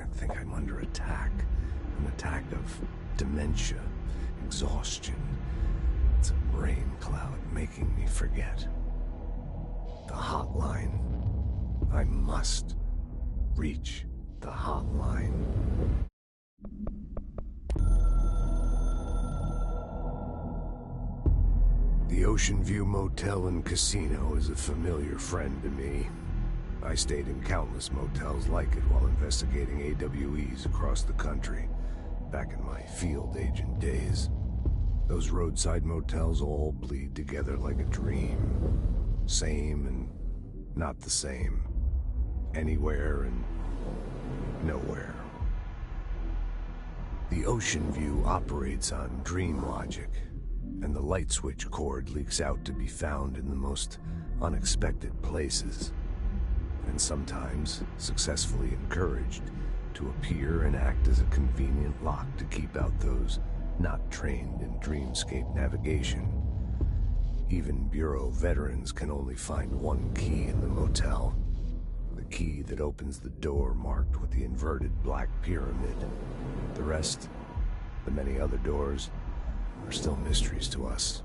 I think I'm under attack. An attack of dementia, exhaustion. It's a rain cloud making me forget. The hotline. I must reach the hotline. The Ocean View Motel and Casino is a familiar friend to me. I stayed in countless motels like it while investigating AWEs across the country, back in my field agent days. Those roadside motels all bleed together like a dream. Same and not the same. Anywhere and nowhere. The Ocean View operates on dream logic, and the light switch cord leaks out to be found in the most unexpected places, and sometimes successfully encouraged to appear and act as a convenient lock to keep out those not trained in dreamscape navigation. Even Bureau veterans can only find one key in the motel. The key that opens the door marked with the inverted black pyramid. The rest, the many other doors, are still mysteries to us.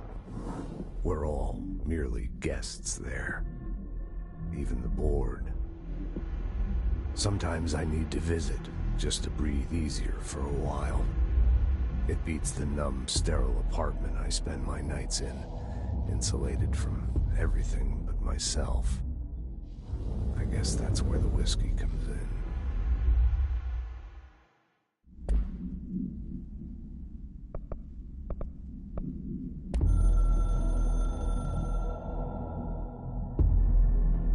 We're all merely guests there. Even the board. Sometimes I need to visit, just to breathe easier for a while. It beats the numb, sterile apartment I spend my nights in, insulated from everything but myself. I guess that's where the whiskey comes in.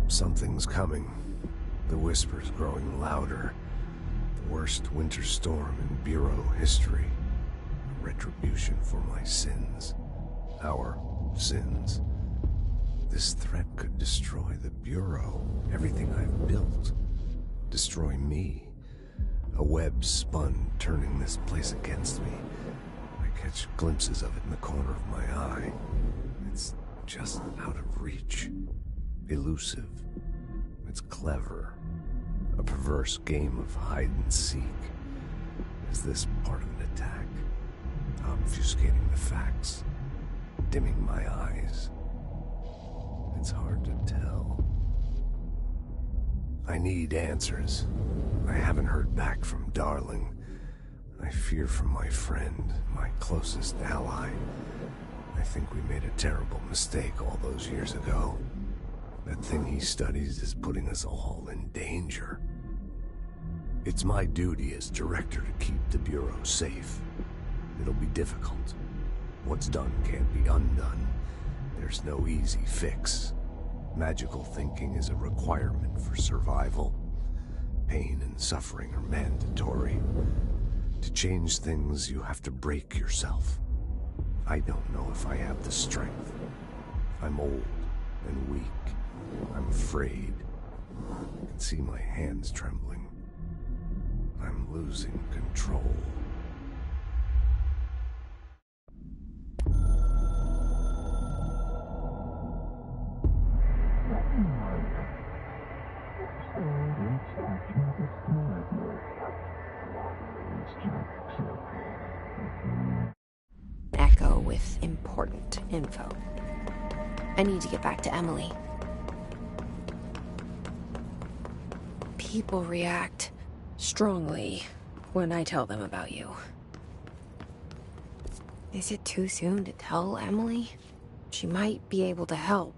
Something's coming. The whispers growing louder. The worst winter storm in Bureau history. Retribution for my sins. Our sins. This threat could destroy the Bureau, everything I've built. Destroy me. A web spun, turning this place against me. I catch glimpses of it in the corner of my eye. It's just out of reach. Elusive. It's clever. A perverse game of hide and seek. Is this part of an attack? Obfuscating the facts. Dimming my eyes. It's hard to tell. I need answers. I haven't heard back from Darling. I fear for my friend, my closest ally. I think we made a terrible mistake all those years ago. That thing he studies is putting us all in danger. It's my duty as director to keep the Bureau safe. It'll be difficult. What's done can't be undone. There's no easy fix. Magical thinking is a requirement for survival. Pain and suffering are mandatory. To change things, you have to break yourself. I don't know if I have the strength. I'm old and weak. I'm afraid. I can see my hands trembling. I'm losing control. Echo with important info. I need to get back to Emily. People react strongly when I tell them about you. Is it too soon to tell Emily? She might be able to help.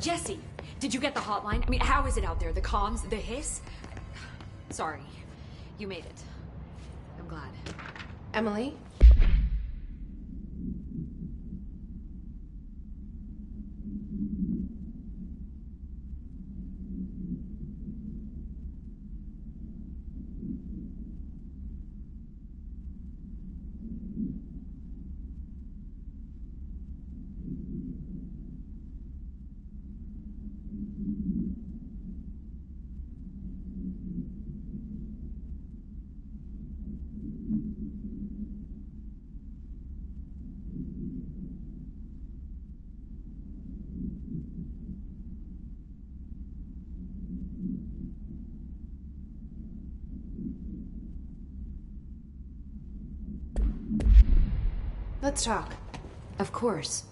Jesse, did you get the hotline? I mean, how is it out there? The comms, the hiss? Sorry. You made it. I'm glad. Emily? Let's talk. Of course.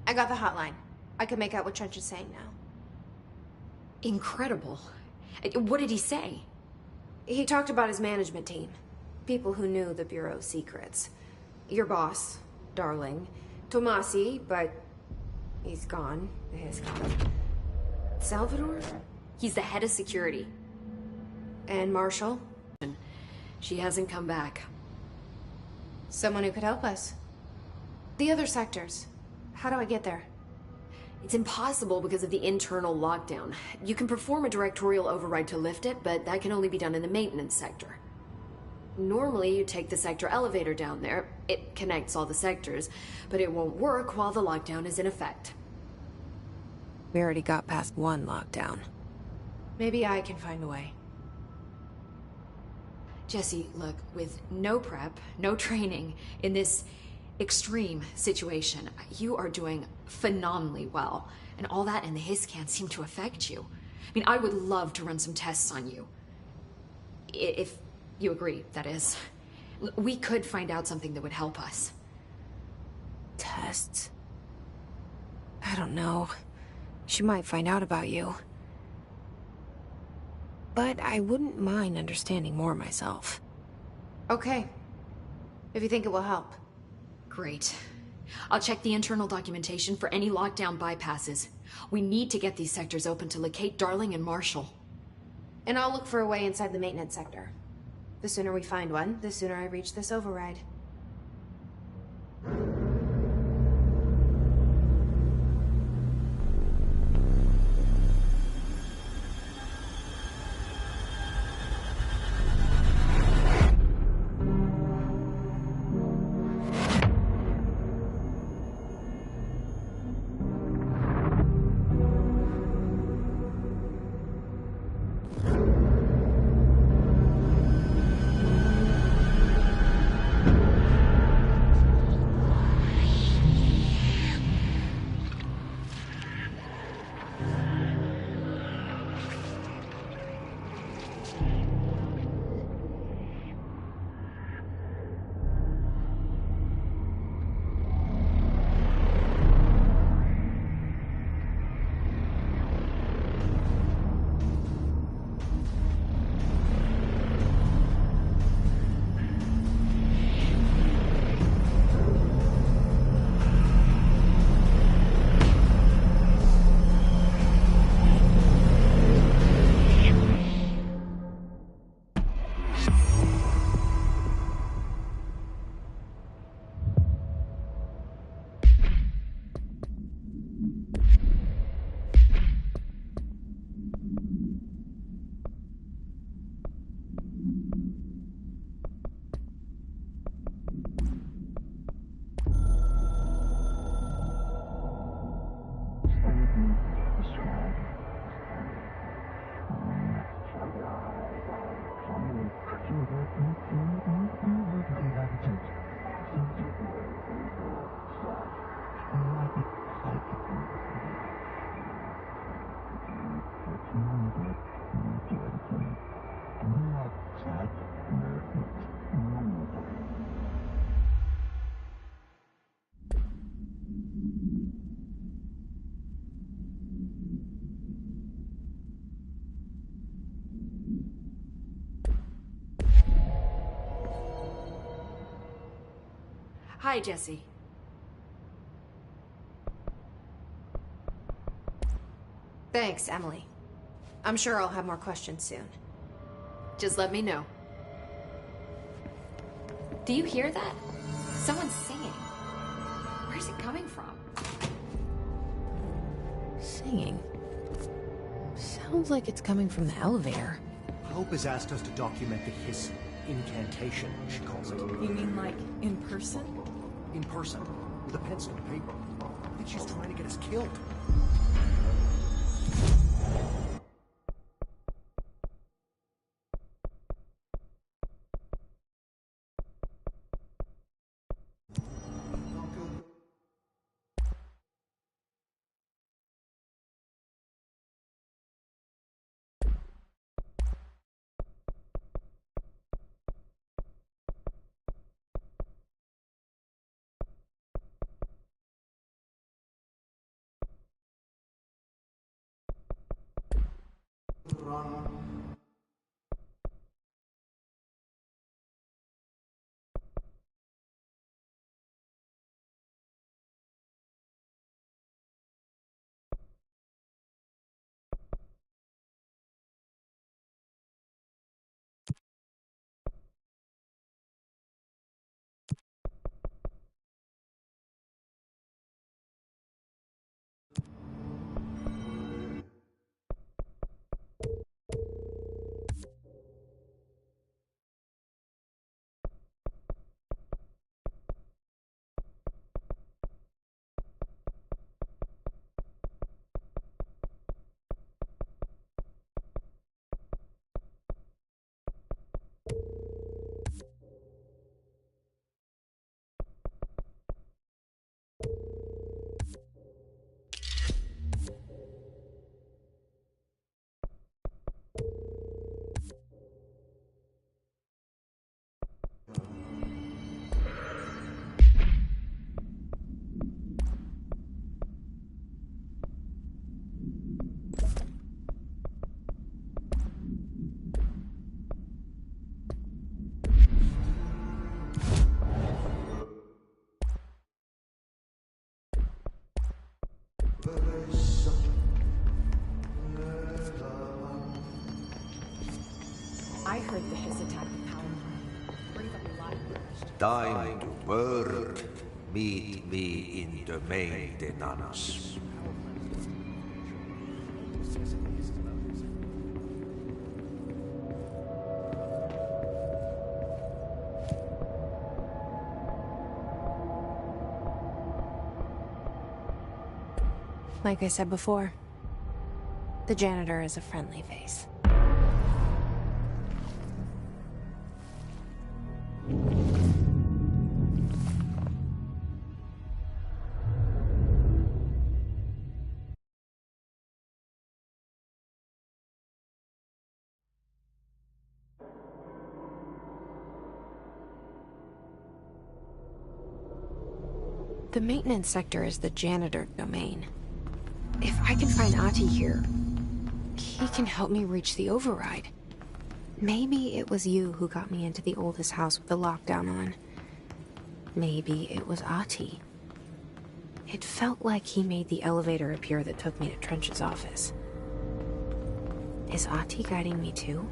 I got the hotline. I can make out what Trench is saying now. Incredible. What did he say? He talked about his management team. People who knew the Bureau's secrets. Your boss, Darling. Tomasi, but he's gone. He's gone. Salvador? He's the head of security. And Marshall? She hasn't come back. Someone who could help us. The other sectors. How do I get there? It's impossible because of the internal lockdown. You can perform a directorial override to lift it, but that can only be done in the maintenance sector. Normally, you take the sector elevator down there. It connects all the sectors, but it won't work while the lockdown is in effect. We already got past one lockdown. Maybe I can find a way. Jesse, look, with no prep, no training, in this extreme situation, you are doing phenomenally well. And all that and the hiss can't seem to affect you. I mean, I would love to run some tests on you. If you agree, that is. We could find out something that would help us. Tests? I don't know. She might find out about you. But I wouldn't mind understanding more myself. Okay. If you think it will help. Great. I'll check the internal documentation for any lockdown bypasses. We need to get these sectors open to locate Darling and Marshall. And I'll look for a way inside the maintenance sector. The sooner we find one, the sooner I reach this override. Hi, Jesse. Thanks, Emily. I'm sure I'll have more questions soon. Just let me know. Do you hear that? Someone's singing. Where's it coming from? Singing? Sounds like it's coming from the elevator. Hope has asked us to document the hiss incantation, she calls it. You mean like in person? In person, with a pencil and paper. I think she's trying to get us killed. I heard the hiss attack the power plant. Brings up a lot of noise. Time to work. Meet me in the maintenance. Like I said before, the janitor is a friendly face. The maintenance sector is the janitor domain. If I can find Ahti here, he can help me reach the override. Maybe it was you who got me into the oldest house with the lockdown on. Maybe it was Ahti. It felt like he made the elevator appear that took me to Trench's office. Is Ahti guiding me too?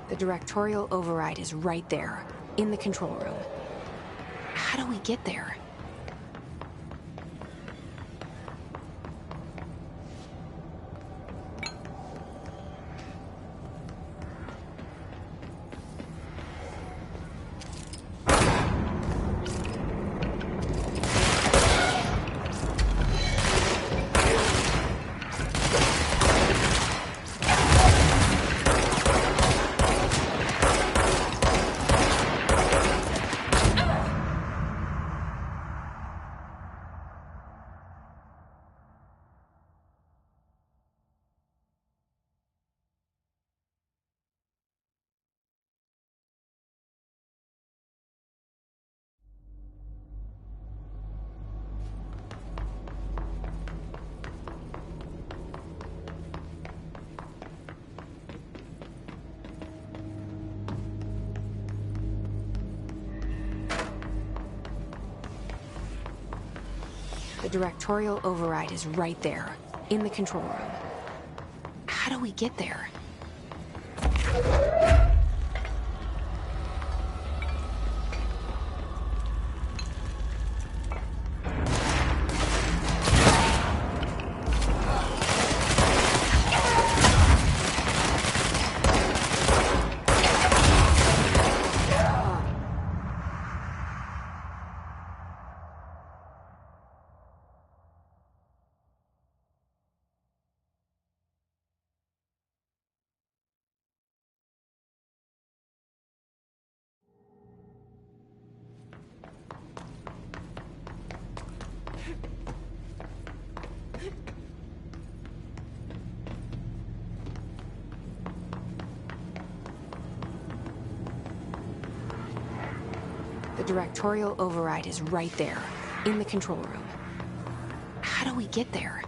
The directorial override is right there, in the control room. How do we get there? The directorial override is right there, in the control room. How do we get there? The directorial override is right there, in the control room. How do we get there?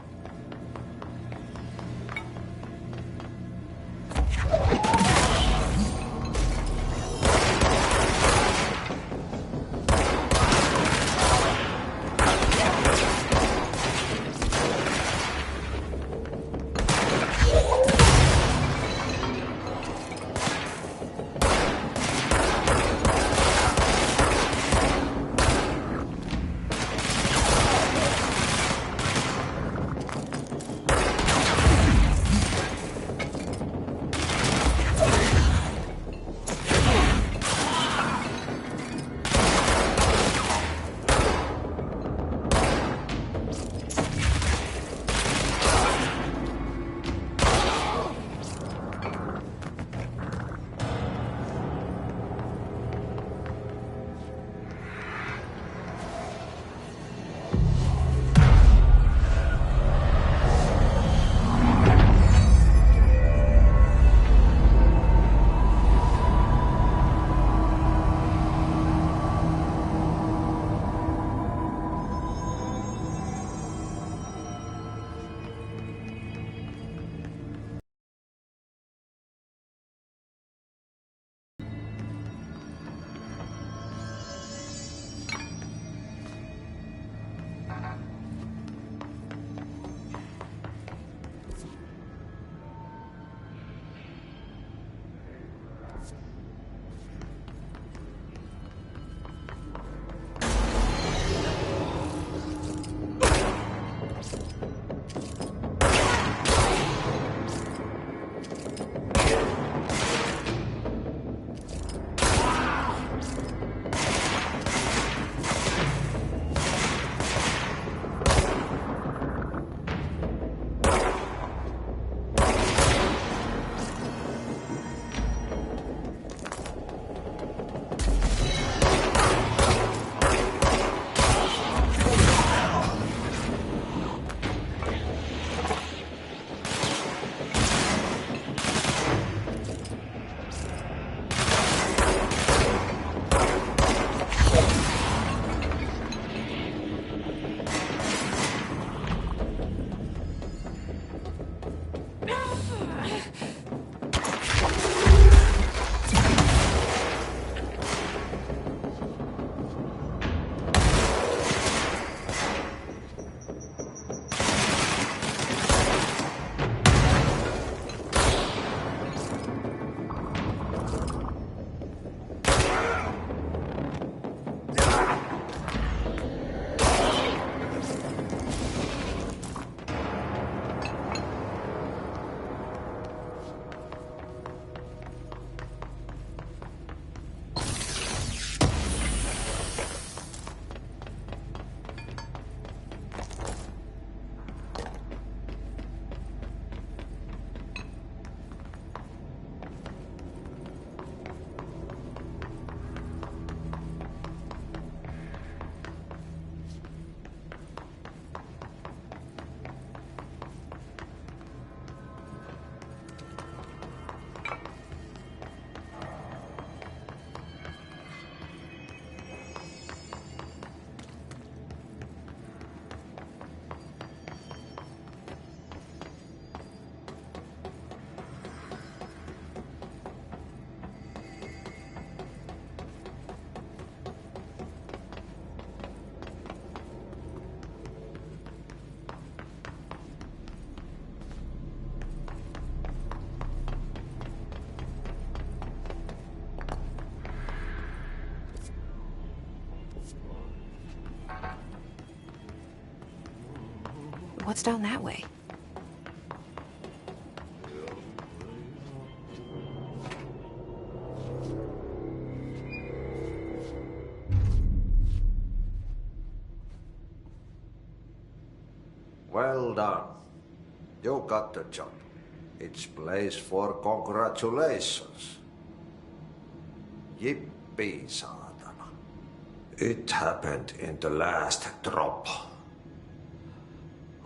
what's down that way? Well done. You got the job. It's place for congratulations. Yippee, saatana. It happened in the last drop.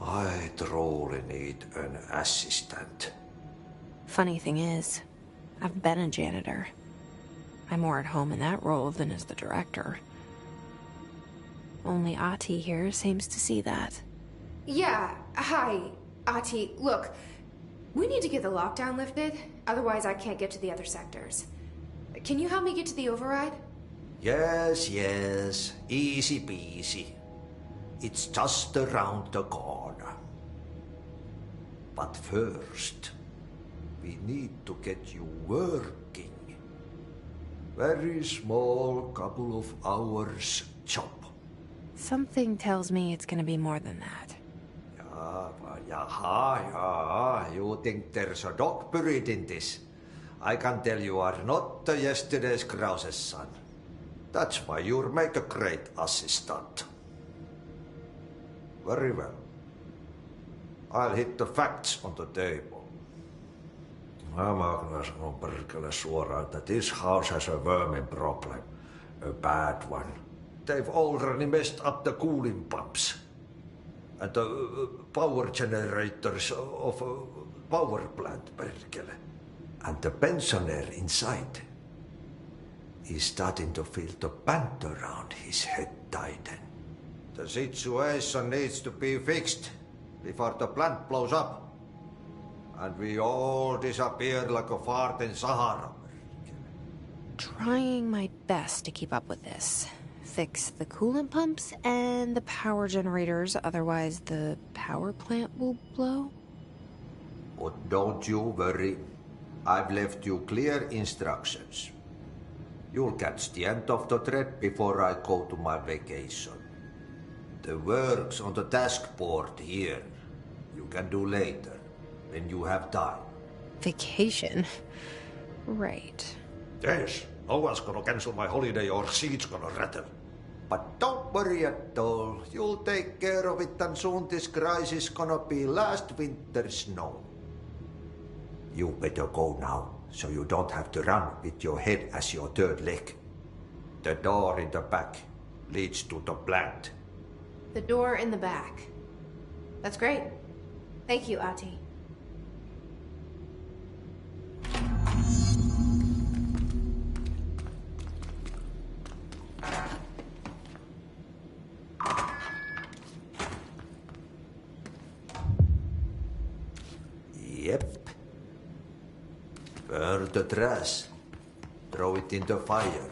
I truly need an assistant. Funny thing is, I've been a janitor. I'm more at home in that role than as the director. Only Ahti here seems to see that. Yeah, hi, Ahti. Look, we need to get the lockdown lifted, otherwise I can't get to the other sectors. Can you help me get to the override? Yes, yes. Easy peasy. It's just around the corner. But first, we need to get you working. Very small, couple of hours job. Something tells me it's gonna be more than that. Yeah. You think there's a dog buried in this? I can tell you are not yesterday's Krause's son. That's why you'll make a great assistant. Very well. I'll hit the facts on the table. Mä kyllä sanon perkele suoraan, that this house has a vermin problem. A bad one. They've already messed up the cooling pumps. And the power generators of a power plant, perkele. And the pensioner inside is starting to feel the band around his head tighten. The situation needs to be fixed before the plant blows up. And we all disappear like a fart in Sahara. Trying my best to keep up with this. Fix the coolant pumps and the power generators, otherwise the power plant will blow. But don't you worry. I've left you clear instructions. You'll catch the end of the thread before I go to my vacation. The work's on the task board here. You can do later, when you have time. Vacation? Right. Yes, no one's gonna cancel my holiday or seat's gonna rattle. But don't worry at all. You'll take care of it and soon this crisis gonna be last winter's snow. You better go now, so you don't have to run with your head as your third leg. The door in the back leads to the plant. The door in the back. That's great. Thank you, Ahti. Yep. Burn the trash. Throw it in the fire.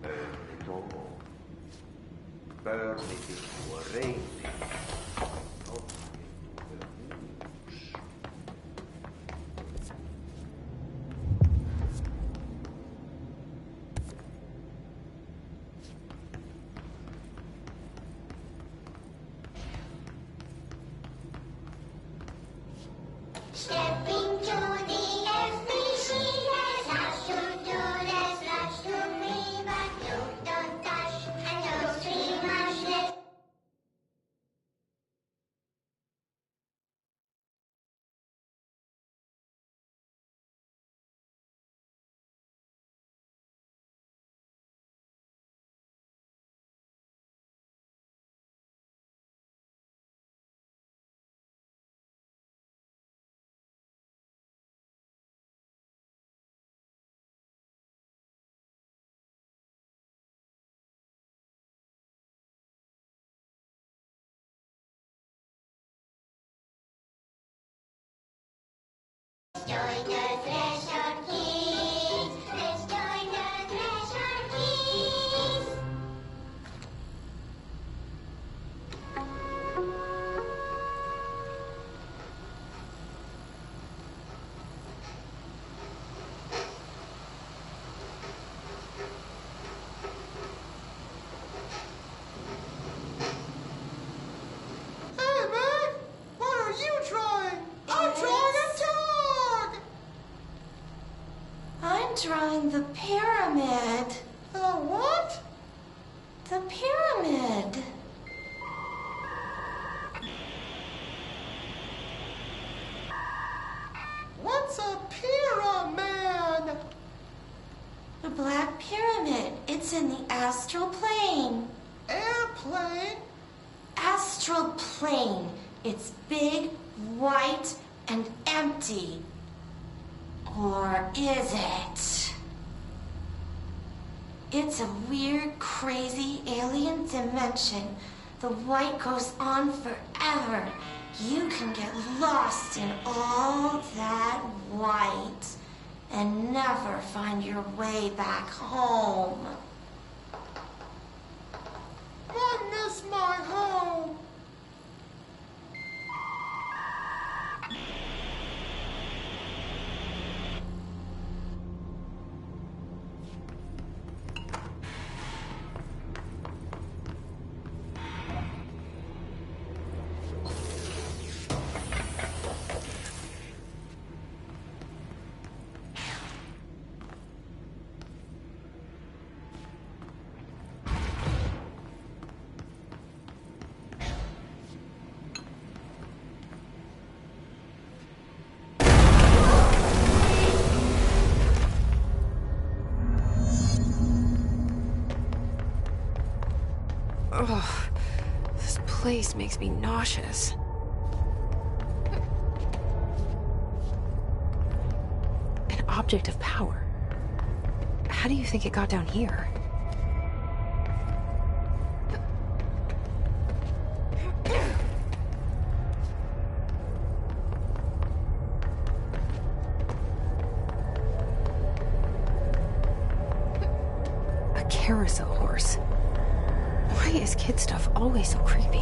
Burn it all. Burn it into a rain. I'm drawing the pyramid. The what? The pyramid. What's a pyramid? The Black Pyramid. It's in the astral plane. Airplane? Astral plane. It's big, white, and empty. Or is it? It's a weird, crazy alien dimension. The white goes on forever. You can get lost in all that white and never find your way back home. I miss my home. Ugh, this place makes me nauseous. An object of power. How do you think it got down here? A carousel horse. Why is kid stuff always so creepy?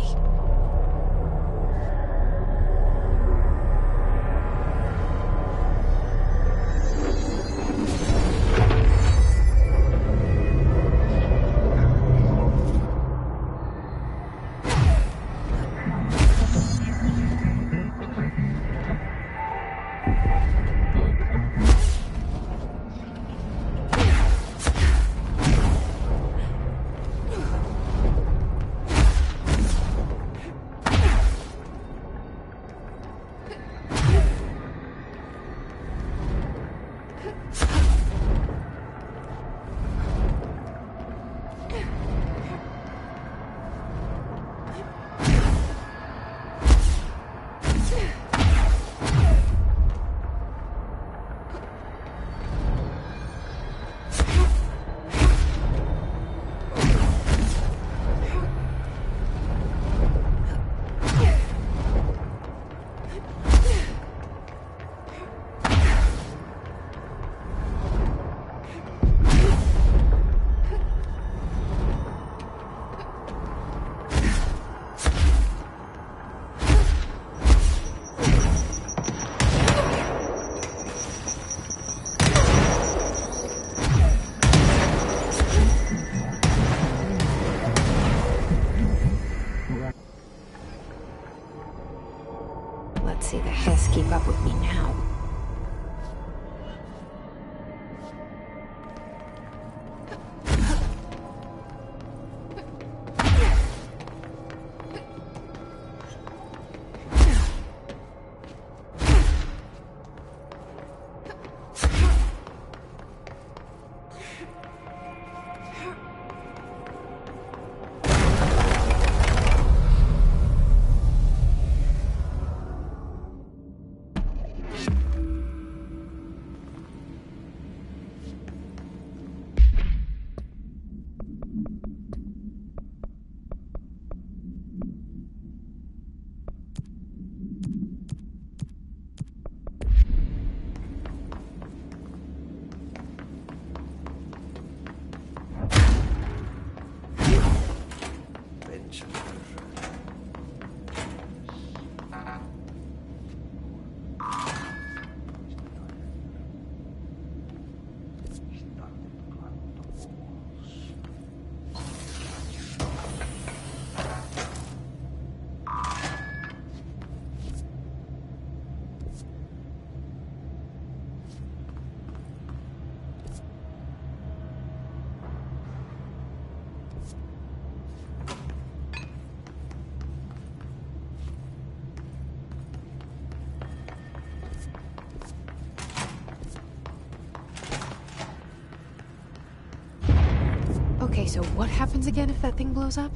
Okay, so what happens again if that thing blows up?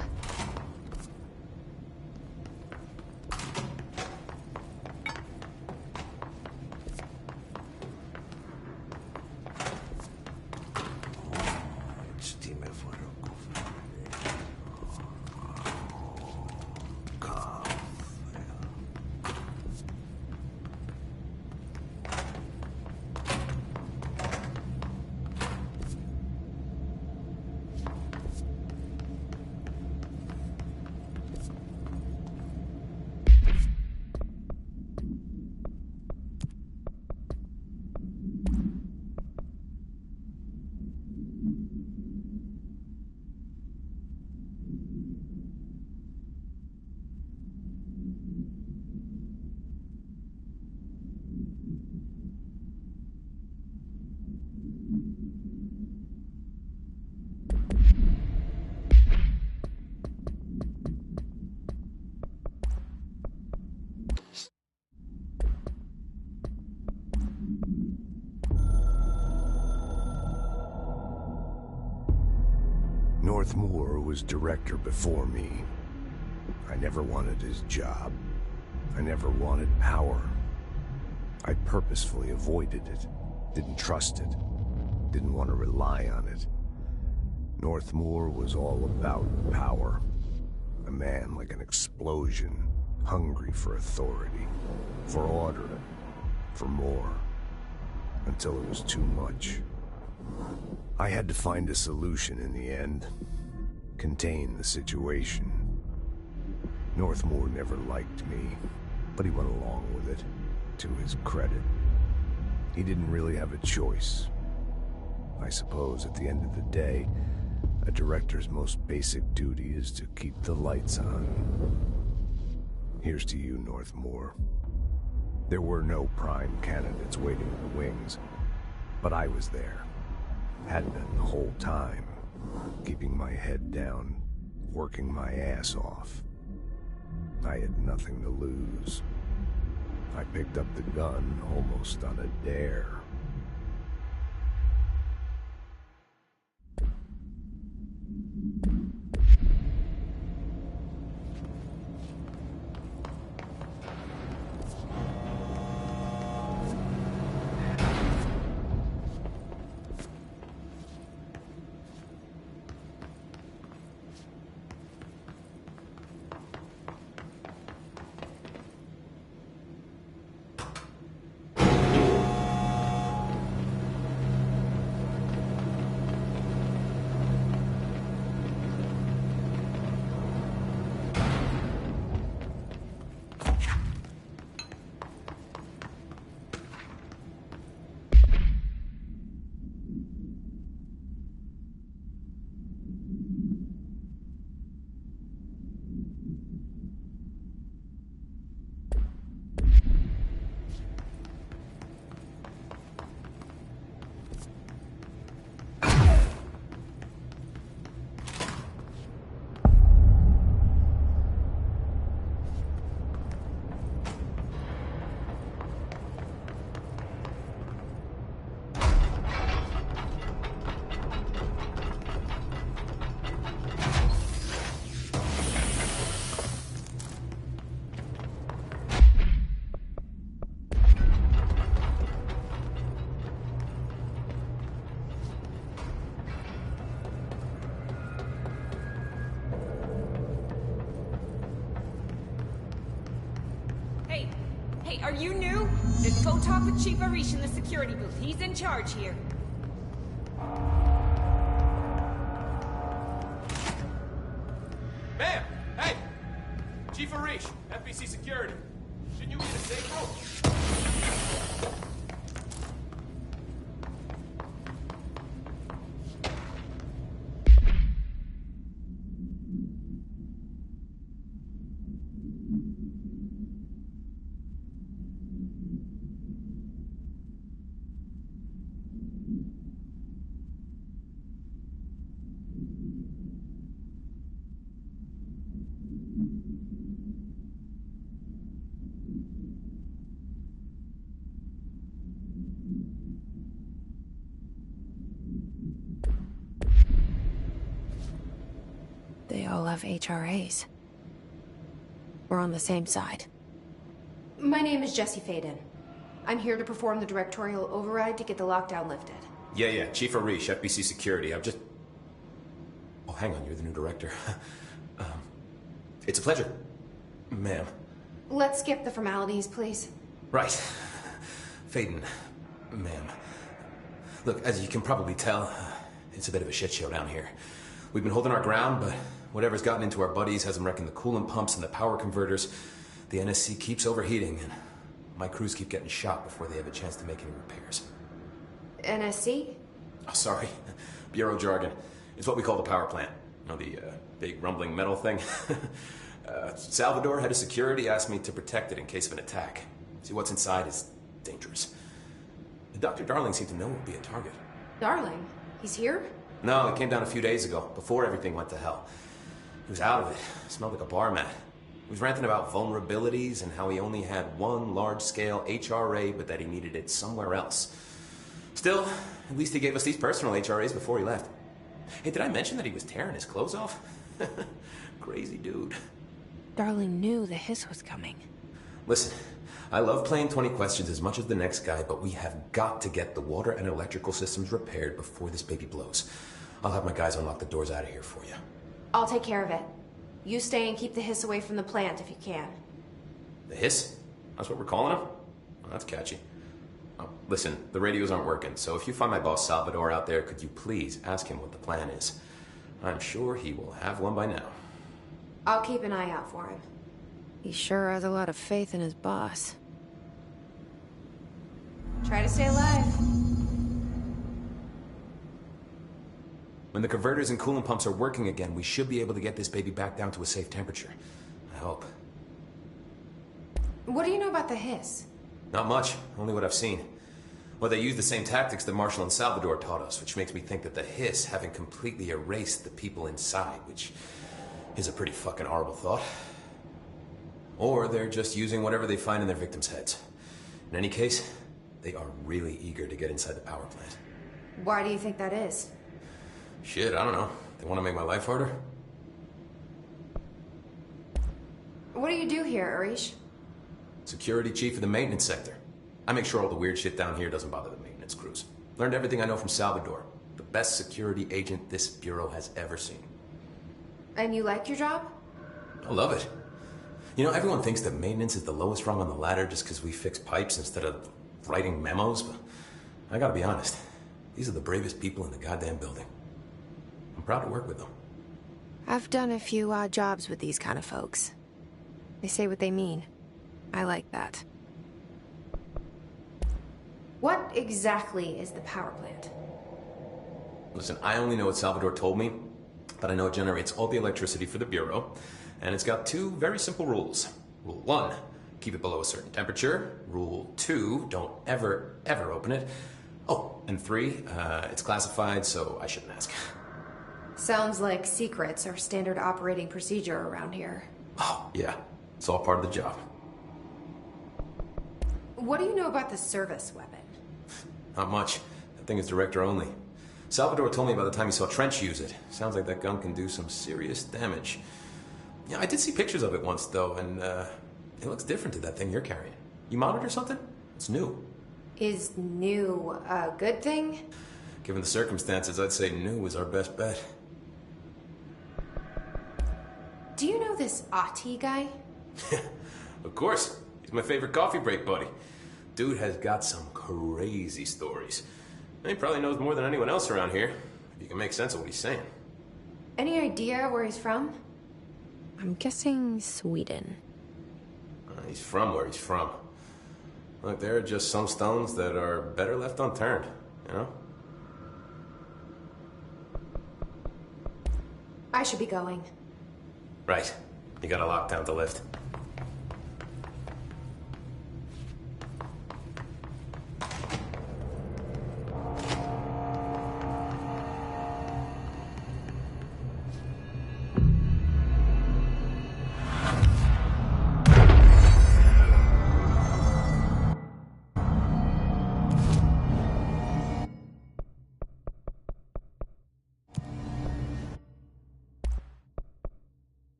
Northmoor was director before me. I never wanted his job. I never wanted power. I purposefully avoided it, didn't trust it, didn't want to rely on it. Northmoor was all about power. A man like an explosion, hungry for authority, for order, for more, until it was too much. I had to find a solution in the end, contain the situation. Northmoor never liked me, but he went along with it, to his credit. He didn't really have a choice. I suppose at the end of the day, a director's most basic duty is to keep the lights on. Here's to you, Northmoor. There were no prime candidates waiting in the wings, but I was there. Had been the whole time, keeping my head down, working my ass off. I had nothing to lose. I picked up the gun almost on a dare. Hey, are you new? Then go talk with Chief Arish in the security booth. He's in charge here. Ma'am! Hey! Chief Arish, FBC Security. Shouldn't you be in a safe room? They all have HRAs. We're on the same side. My name is Jesse Faden. I'm here to perform the directorial override to get the lockdown lifted. Yeah, Chief Arish, FBC Security. I've just... Oh, hang on, you're the new director. It's a pleasure, ma'am. Let's skip the formalities, please. Right. Faden, ma'am. Look, as you can probably tell, it's a bit of a shit show down here. We've been holding our ground, but whatever's gotten into our buddies has them wrecking the coolant pumps and the power converters. The NSC keeps overheating, and my crews keep getting shot before they have a chance to make any repairs. NSC? Oh, sorry. Bureau jargon. It's what we call the power plant. You know, the big rumbling metal thing? Salvador, head of security, asked me to protect it in case of an attack. See, what's inside is dangerous. Dr. Darling seemed to know it would be a target. Darling? He's here? No, he came down a few days ago, before everything went to hell. He was out of it. Smelled like a bar mat. He was ranting about vulnerabilities and how he only had one large-scale HRA, but that he needed it somewhere else. Still, at least he gave us these personal HRAs before he left. Hey, did I mention that he was tearing his clothes off? Crazy dude. Darling knew the hiss was coming. Listen, I love playing 20 questions as much as the next guy, but we have got to get the water and electrical systems repaired before this baby blows. I'll have my guys unlock the doors out of here for you. I'll take care of it. You stay and keep the hiss away from the plant if you can. The hiss? That's what we're calling him? Oh, that's catchy. Oh, listen, the radios aren't working, so if you find my boss Salvador out there, could you please ask him what the plan is? I'm sure he will have one by now. I'll keep an eye out for him. He sure has a lot of faith in his boss. Try to stay alive. When the converters and coolant pumps are working again, we should be able to get this baby back down to a safe temperature. I hope. What do you know about the hiss? Not much, only what I've seen. Well, they use the same tactics that Marshall and Salvador taught us, which makes me think that the hiss haven't completely erased the people inside, which is a pretty fucking horrible thought. Or they're just using whatever they find in their victims' heads. In any case, they are really eager to get inside the power plant. Why do you think that is? Shit, I don't know. They want to make my life harder? What do you do here, Arish? Security chief of the maintenance sector. I make sure all the weird shit down here doesn't bother the maintenance crews. Learned everything I know from Salvador. The best security agent this bureau has ever seen. And you like your job? I love it. You know, everyone thinks that maintenance is the lowest rung on the ladder just because we fix pipes instead of writing memos, but I gotta be honest. These are the bravest people in the goddamn building. I'm proud to work with them. I've done a few odd jobs with these kind of folks. They say what they mean. I like that. What exactly is the power plant? Listen, I only know what Salvador told me, but I know it generates all the electricity for the Bureau, and it's got two very simple rules. Rule 1, keep it below a certain temperature. Rule 2, don't ever open it. Oh, and 3, it's classified, so I shouldn't ask. Sounds like secrets are standard operating procedure around here. Oh, yeah. It's all part of the job. What do you know about the service weapon? Not much. That thing is director only. Salvador told me by the time he saw Trench use it. Sounds like that gun can do some serious damage. Yeah, I did see pictures of it once, though, and it looks different to that thing you're carrying. You monitor something? It's new. Is new a good thing? Given the circumstances, I'd say new is our best bet. Do you know this Ahti guy? Of course. He's my favorite coffee break buddy. Dude has got some crazy stories. And he probably knows more than anyone else around here, if you can make sense of what he's saying. Any idea where he's from? I'm guessing Sweden. He's from where he's from. Look, there are just some stones that are better left unturned, you know? I should be going. Right. You got a lockdown to lift.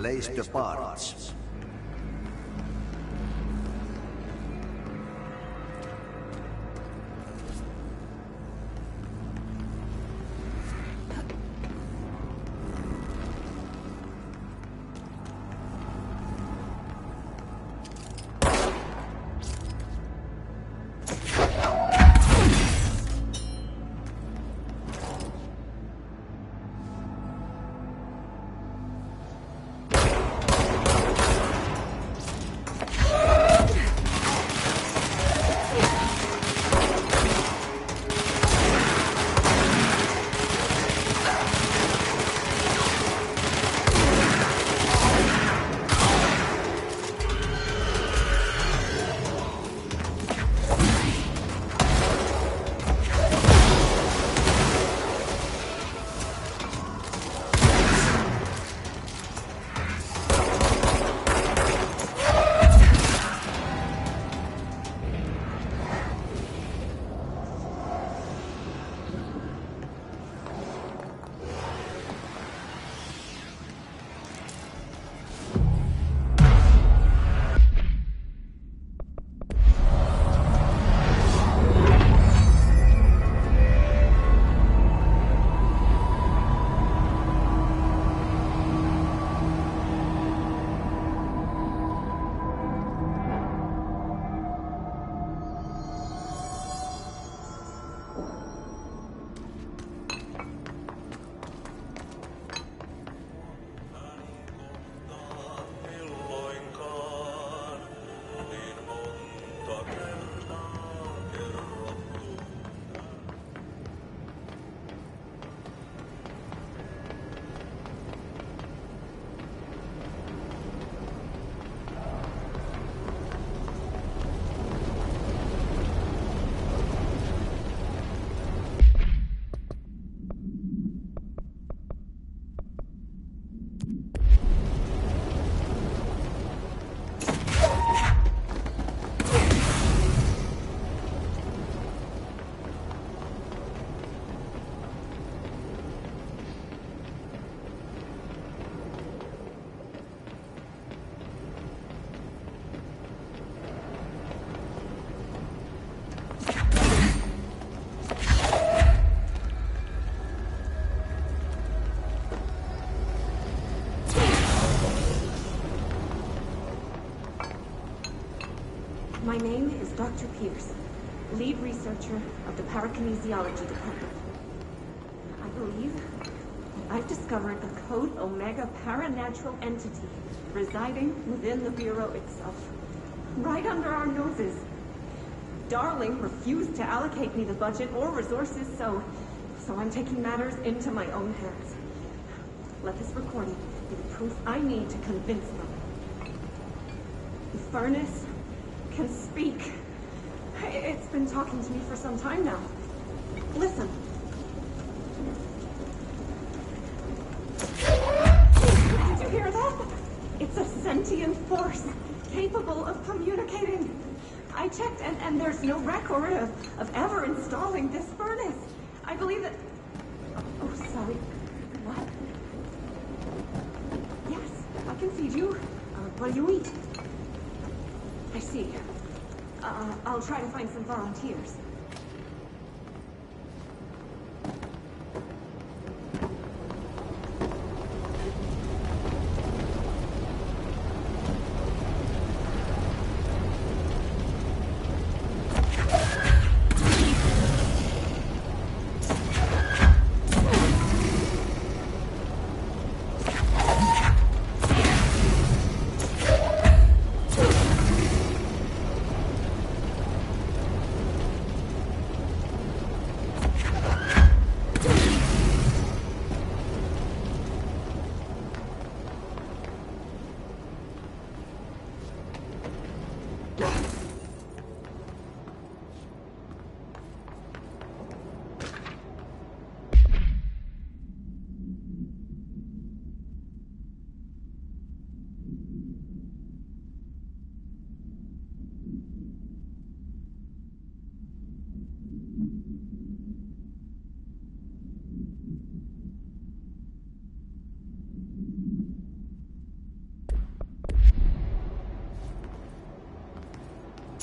Place the parts. My name is Dr. Pierce, lead researcher of the Parakinesiology Department. I believe I've discovered a Code Omega paranatural entity residing within the Bureau itself, right under our noses. Darling refused to allocate me the budget or resources, so I'm taking matters into my own hands. Let this recording be the proof I need to convince them. The furnace can speak. It's been talking to me for some time now. Listen. Did you hear that? It's a sentient force capable of communicating. I checked, and there's no record of ever installing this furnace. I believe that... Oh, sorry. What? Yes, I can feed you. What do you eat? I see. I'll try to find some volunteers.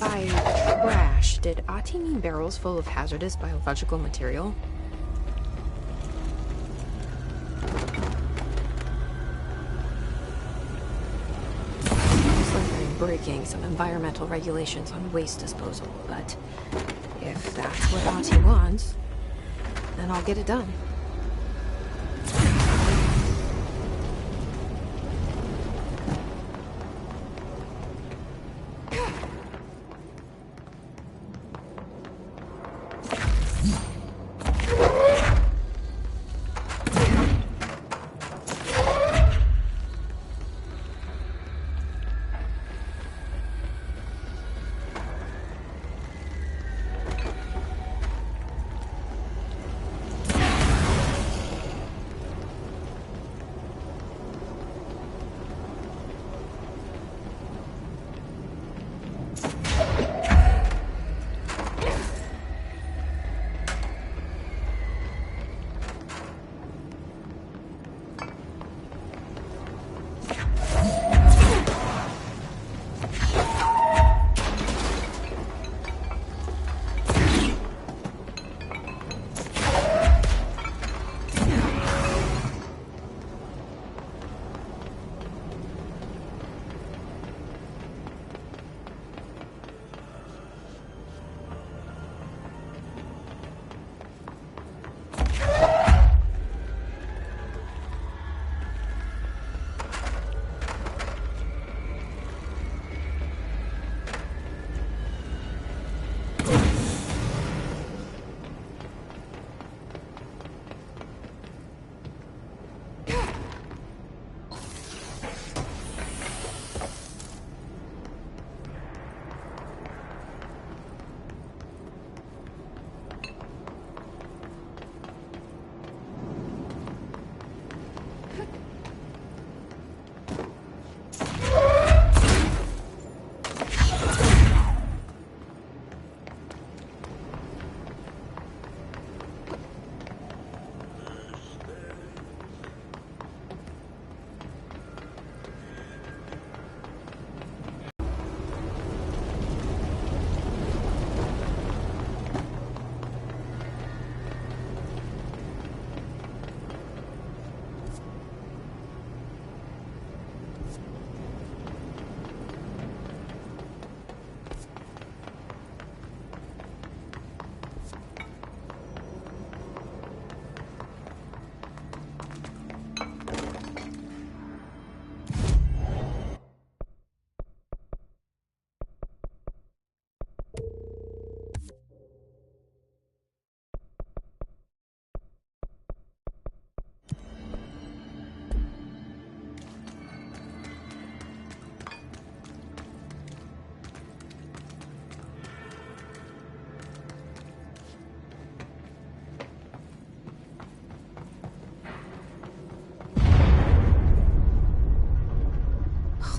By trash, did Ahti mean barrels full of hazardous biological material? Breaking some environmental regulations on waste disposal, but if that's what Ahti wants, then I'll get it done.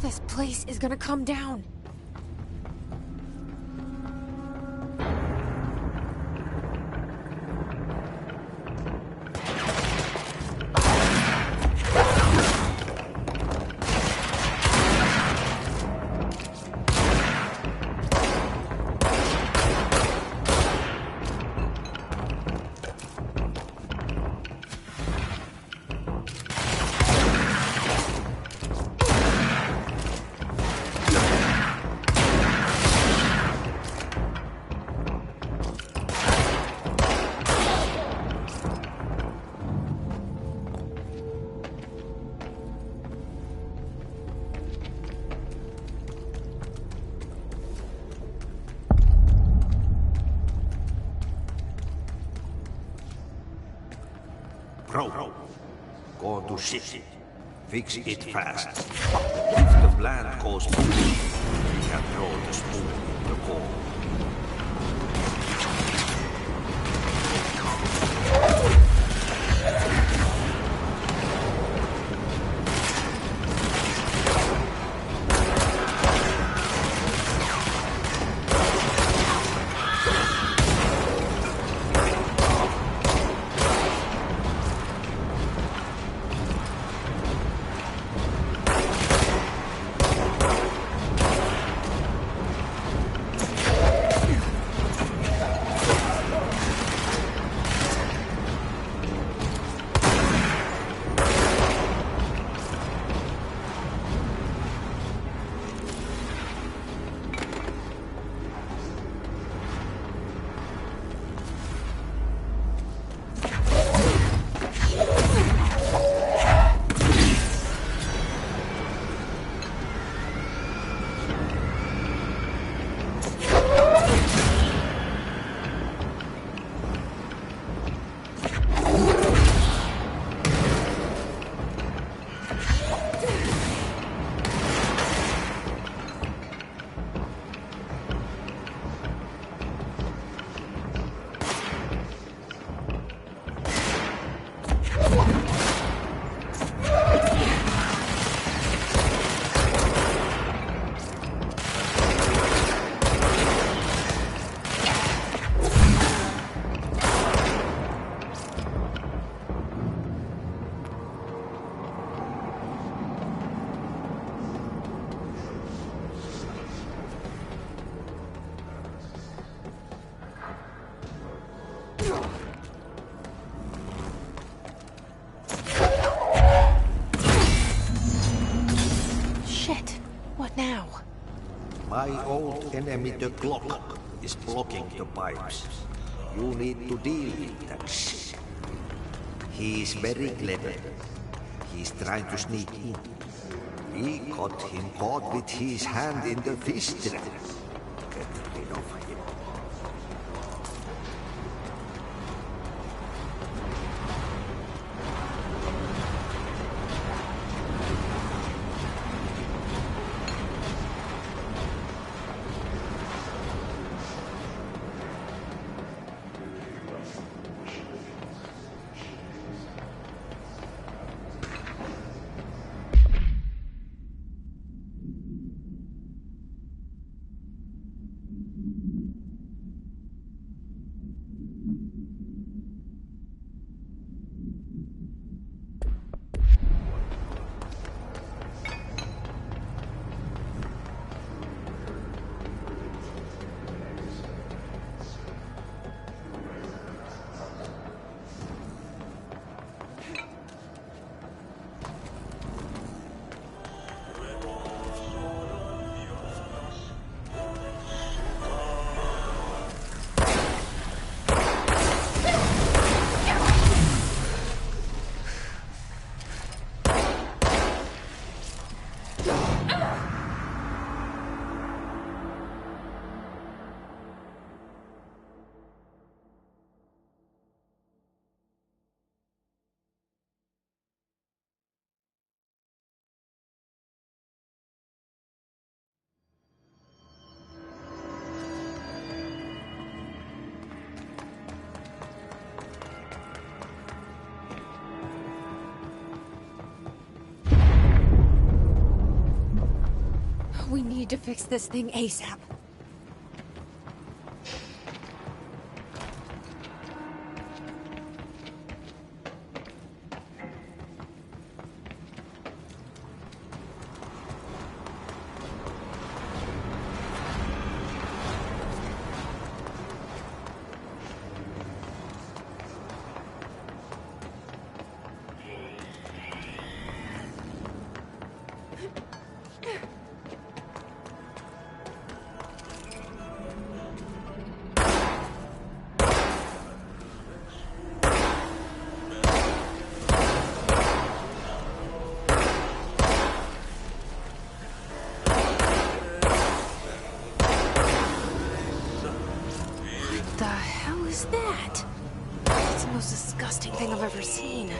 This place is gonna come down. Bro, go to shit. Fix it fast. If the plant goes to we can throw the spoon in the bowl. Shit. What now? My old enemy, the clock, is blocking the pipes. You need to deal with that shit. He's very clever. He's trying to sneak in. We got him caught with his hand in the fish trap. Get rid of him. We need to fix this thing ASAP. That? It's the most disgusting thing I've ever seen.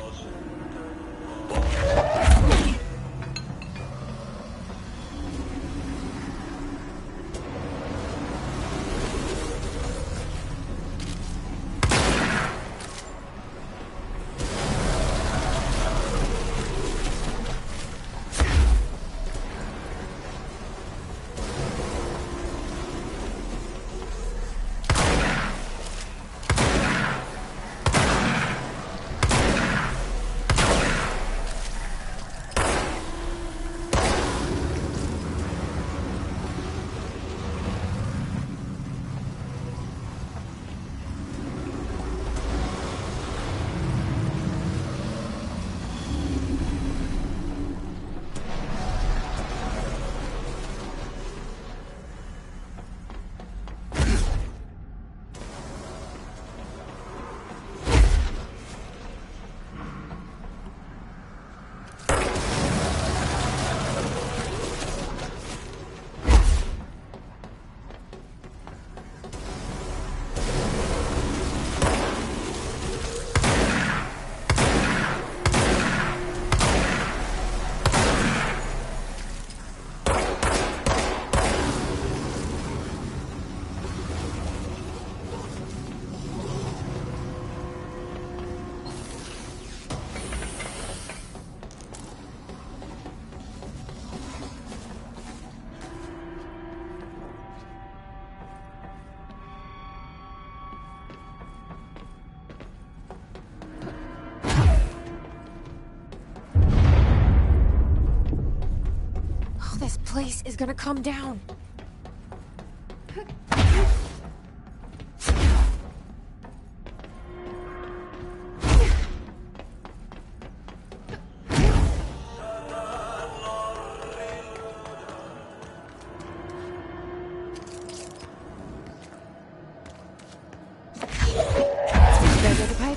This place is gonna come down.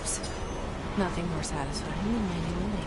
jobs. Nothing more satisfying than manual labor.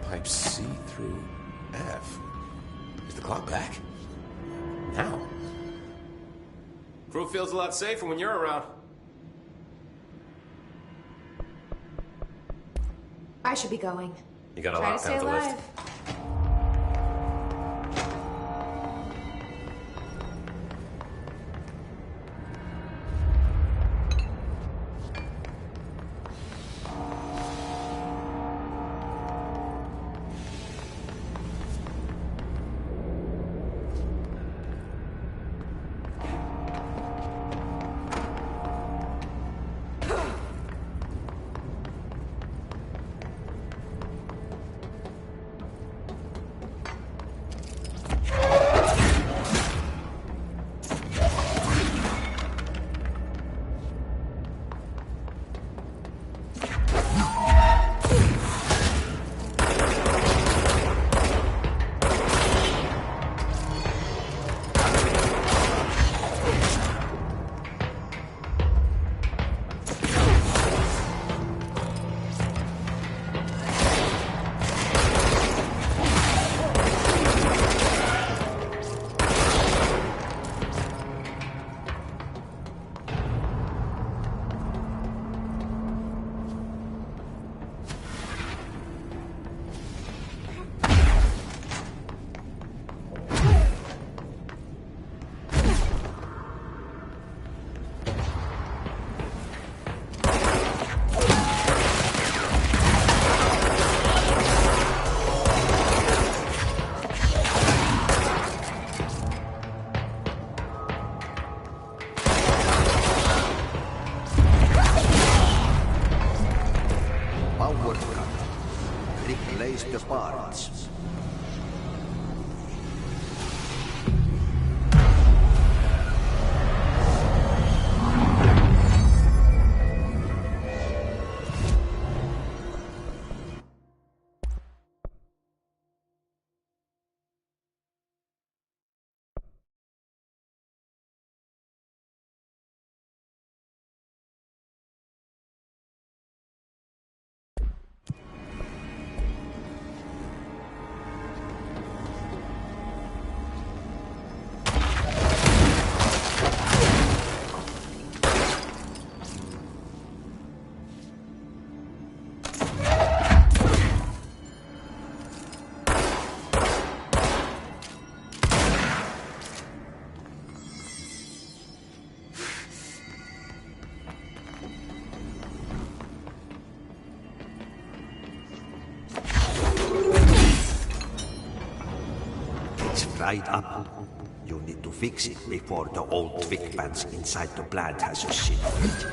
Pipe C through F. Is the clock back? Now? Crew feels a lot safer when you're around. I should be going. You got a Try lot to stay down to lift. alive. replace the parts. Right up. You need to fix it before the old Vic pants inside the plant has a shift.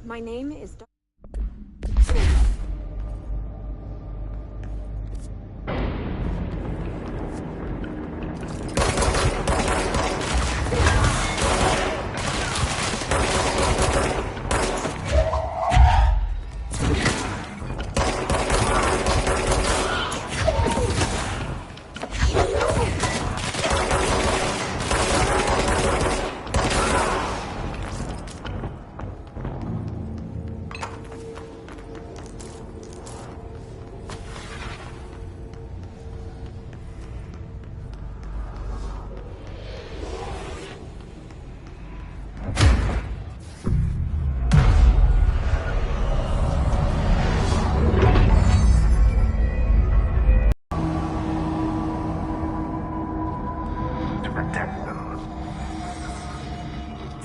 My name is Protect them.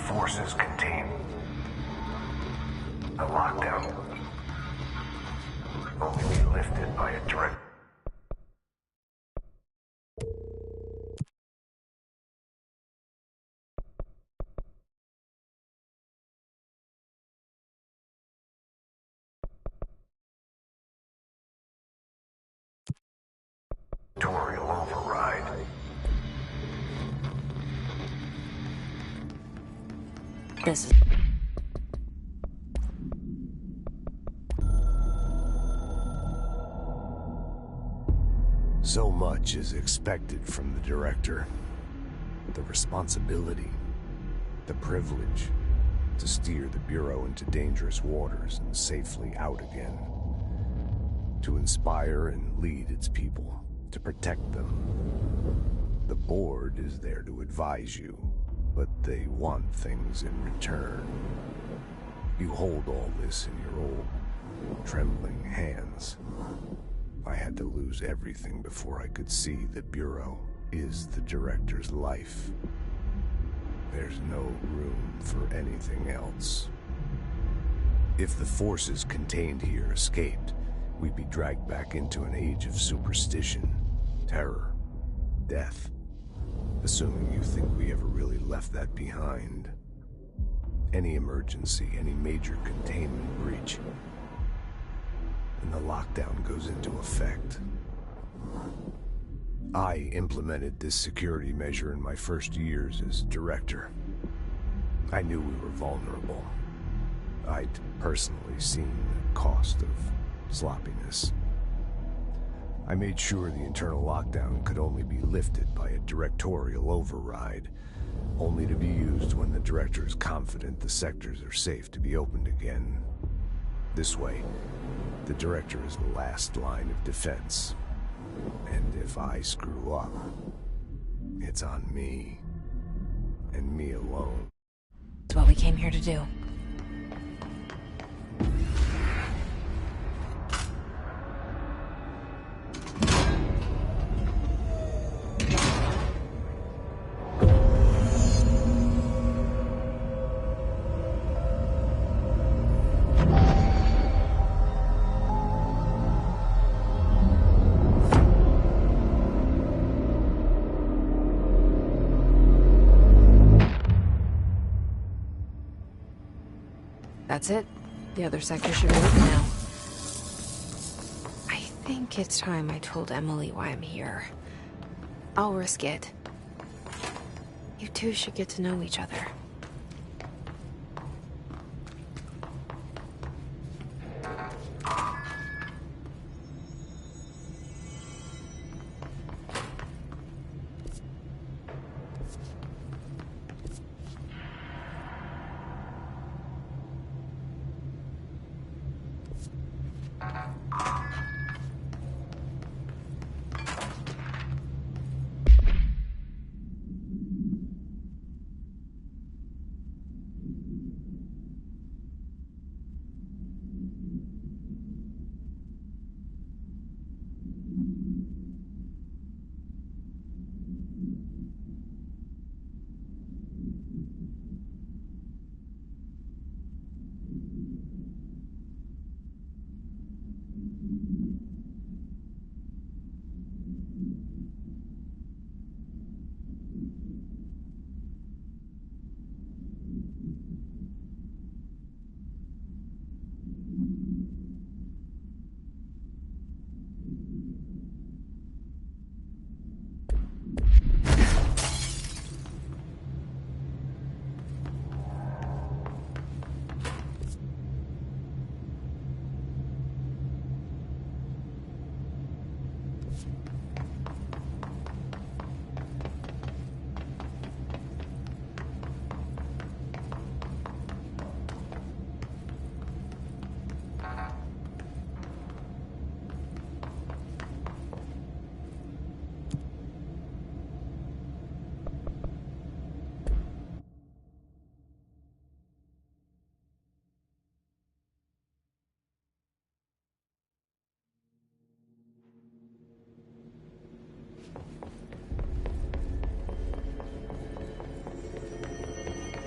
Forces contain the lockdown. Only be lifted by a direct. Tutorial override. This is... So much is expected from the director. The responsibility, the privilege to steer the Bureau into dangerous waters and safely out again. To inspire and lead its people, to protect them. The board is there to advise you, but they want things in return. You hold all this in your old, trembling hands. I had to lose everything before I could see the Bureau is the director's life. There's no room for anything else. If the forces contained here escaped, we'd be dragged back into an age of superstition, terror, death. Assuming you think we ever really left that behind. Any emergency, any major containment breach, and the lockdown goes into effect. I implemented this security measure in my first years as director. I knew we were vulnerable. I'd personally seen the cost of sloppiness. I made sure the internal lockdown could only be lifted by a directorial override, only to be used when the director is confident the sectors are safe to be opened again. This way, the director is the last line of defense. And if I screw up, it's on me. And me alone. It's what we came here to do. That's it. The other sector should be open now. I think it's time I told Emily why I'm here. I'll risk it. You two should get to know each other.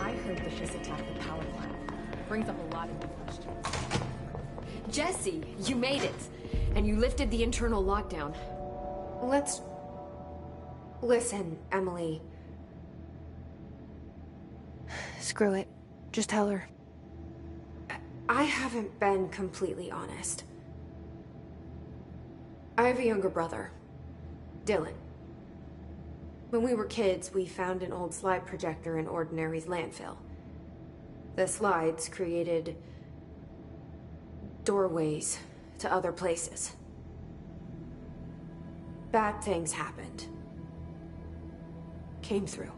I heard the Hiss attacked the power plant. Brings up a lot of new questions. Jesse, you made it! And you lifted the internal lockdown. Let's... Listen, Emily. Screw it. Just tell her. I haven't been completely honest. I have a younger brother, Dylan. When we were kids, we found an old slide projector in Ordinary's landfill. The slides created doorways to other places. Bad things happened. Came through.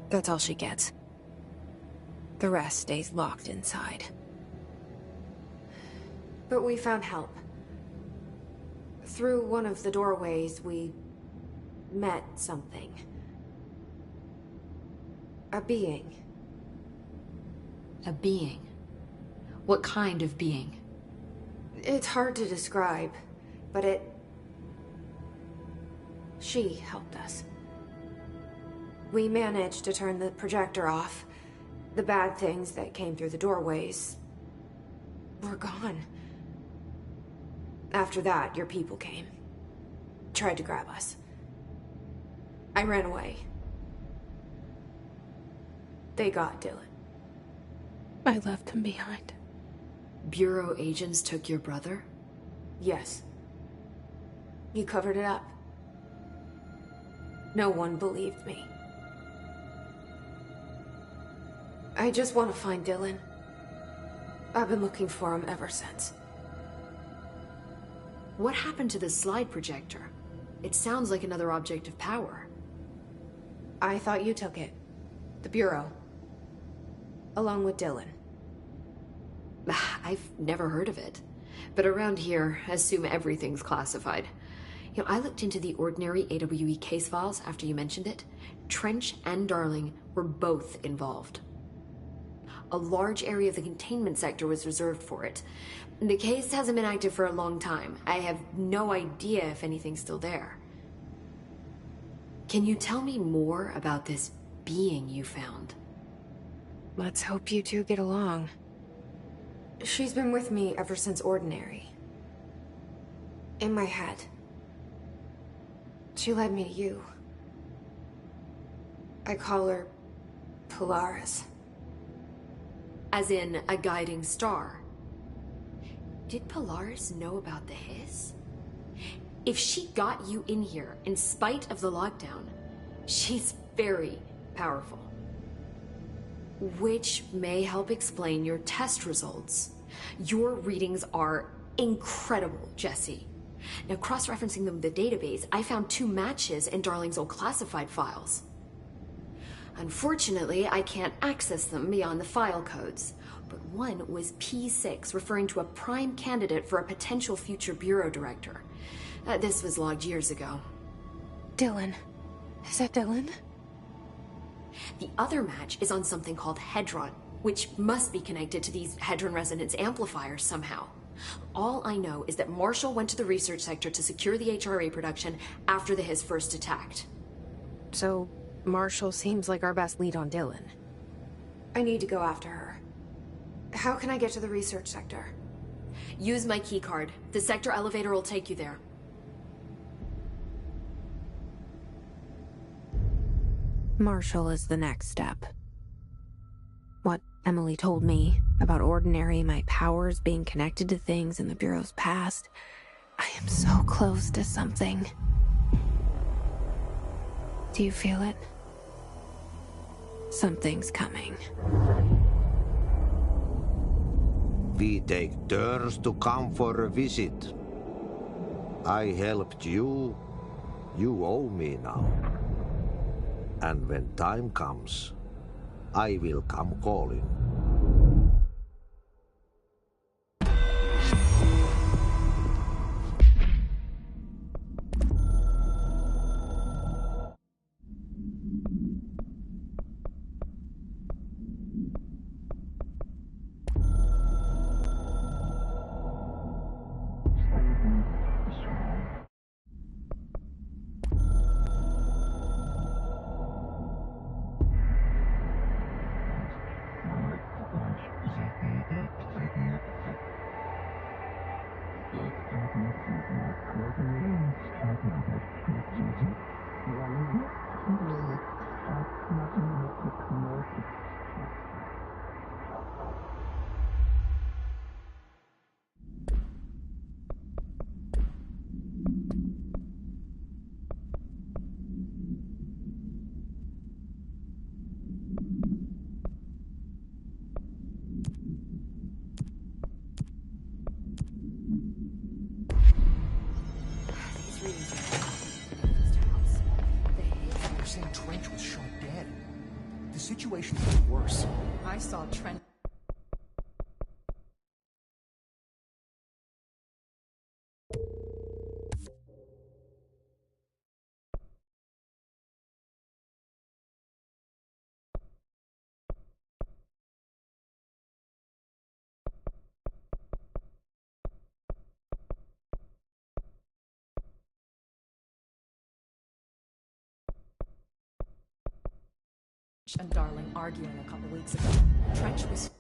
That's all she gets. The rest stays locked inside. But we found help. Through one of the doorways, we met something. A being. A being? What kind of being? It's hard to describe, but she helped us. We managed to turn the projector off. The bad things that came through the doorways were gone. After that, your people came. Tried to grab us. I ran away. They got Dylan. I left him behind. Bureau agents took your brother? Yes. You covered it up. No one believed me. I just want to find Dylan. I've been looking for him ever since. What happened to the slide projector? It sounds like another object of power. I thought you took it. The Bureau. Along with Dylan. I've never heard of it. But around here, assume everything's classified. You know, I looked into the Ordinary AWE case files after you mentioned it. Trench and Darling were both involved. A large area of the containment sector was reserved for it. The case hasn't been active for a long time. I have no idea if anything's still there. Can you tell me more about this being you found? Let's hope you two get along. She's been with me ever since Ordinary. In my head. She led me to you. I call her Polaris. As in a guiding star. Did Polaris know about the Hiss? If she got you in here in spite of the lockdown, she's very powerful. Which may help explain your test results. Your readings are incredible, Jesse. Now, cross-referencing them with the database, I found 2 matches in Darling's old classified files. Unfortunately, I can't access them beyond the file codes, but one was P6, referring to a prime candidate for a potential future bureau director. This was logged years ago. Dylan. Is that Dylan? The other match is on something called Hedron, which must be connected to these Hedron resonance amplifiers somehow. All I know is that Marshall went to the research sector to secure the HRA production after the Hiss first attacked. So, Marshall seems like our best lead on Dylan. I need to go after her. How can I get to the research sector? Use my keycard. The sector elevator will take you there. Marshall is the next step. What Emily told me about Ordinary, my powers being connected to things in the Bureau's past, I am so close to something. Do you feel it? Something's coming. We take turns to come for a visit. I helped you. You owe me now. And when time comes, I will come calling. They're saying Trench was shot dead. The situation's getting worse. I saw Trent. And Darling arguing a couple weeks ago. Trench was...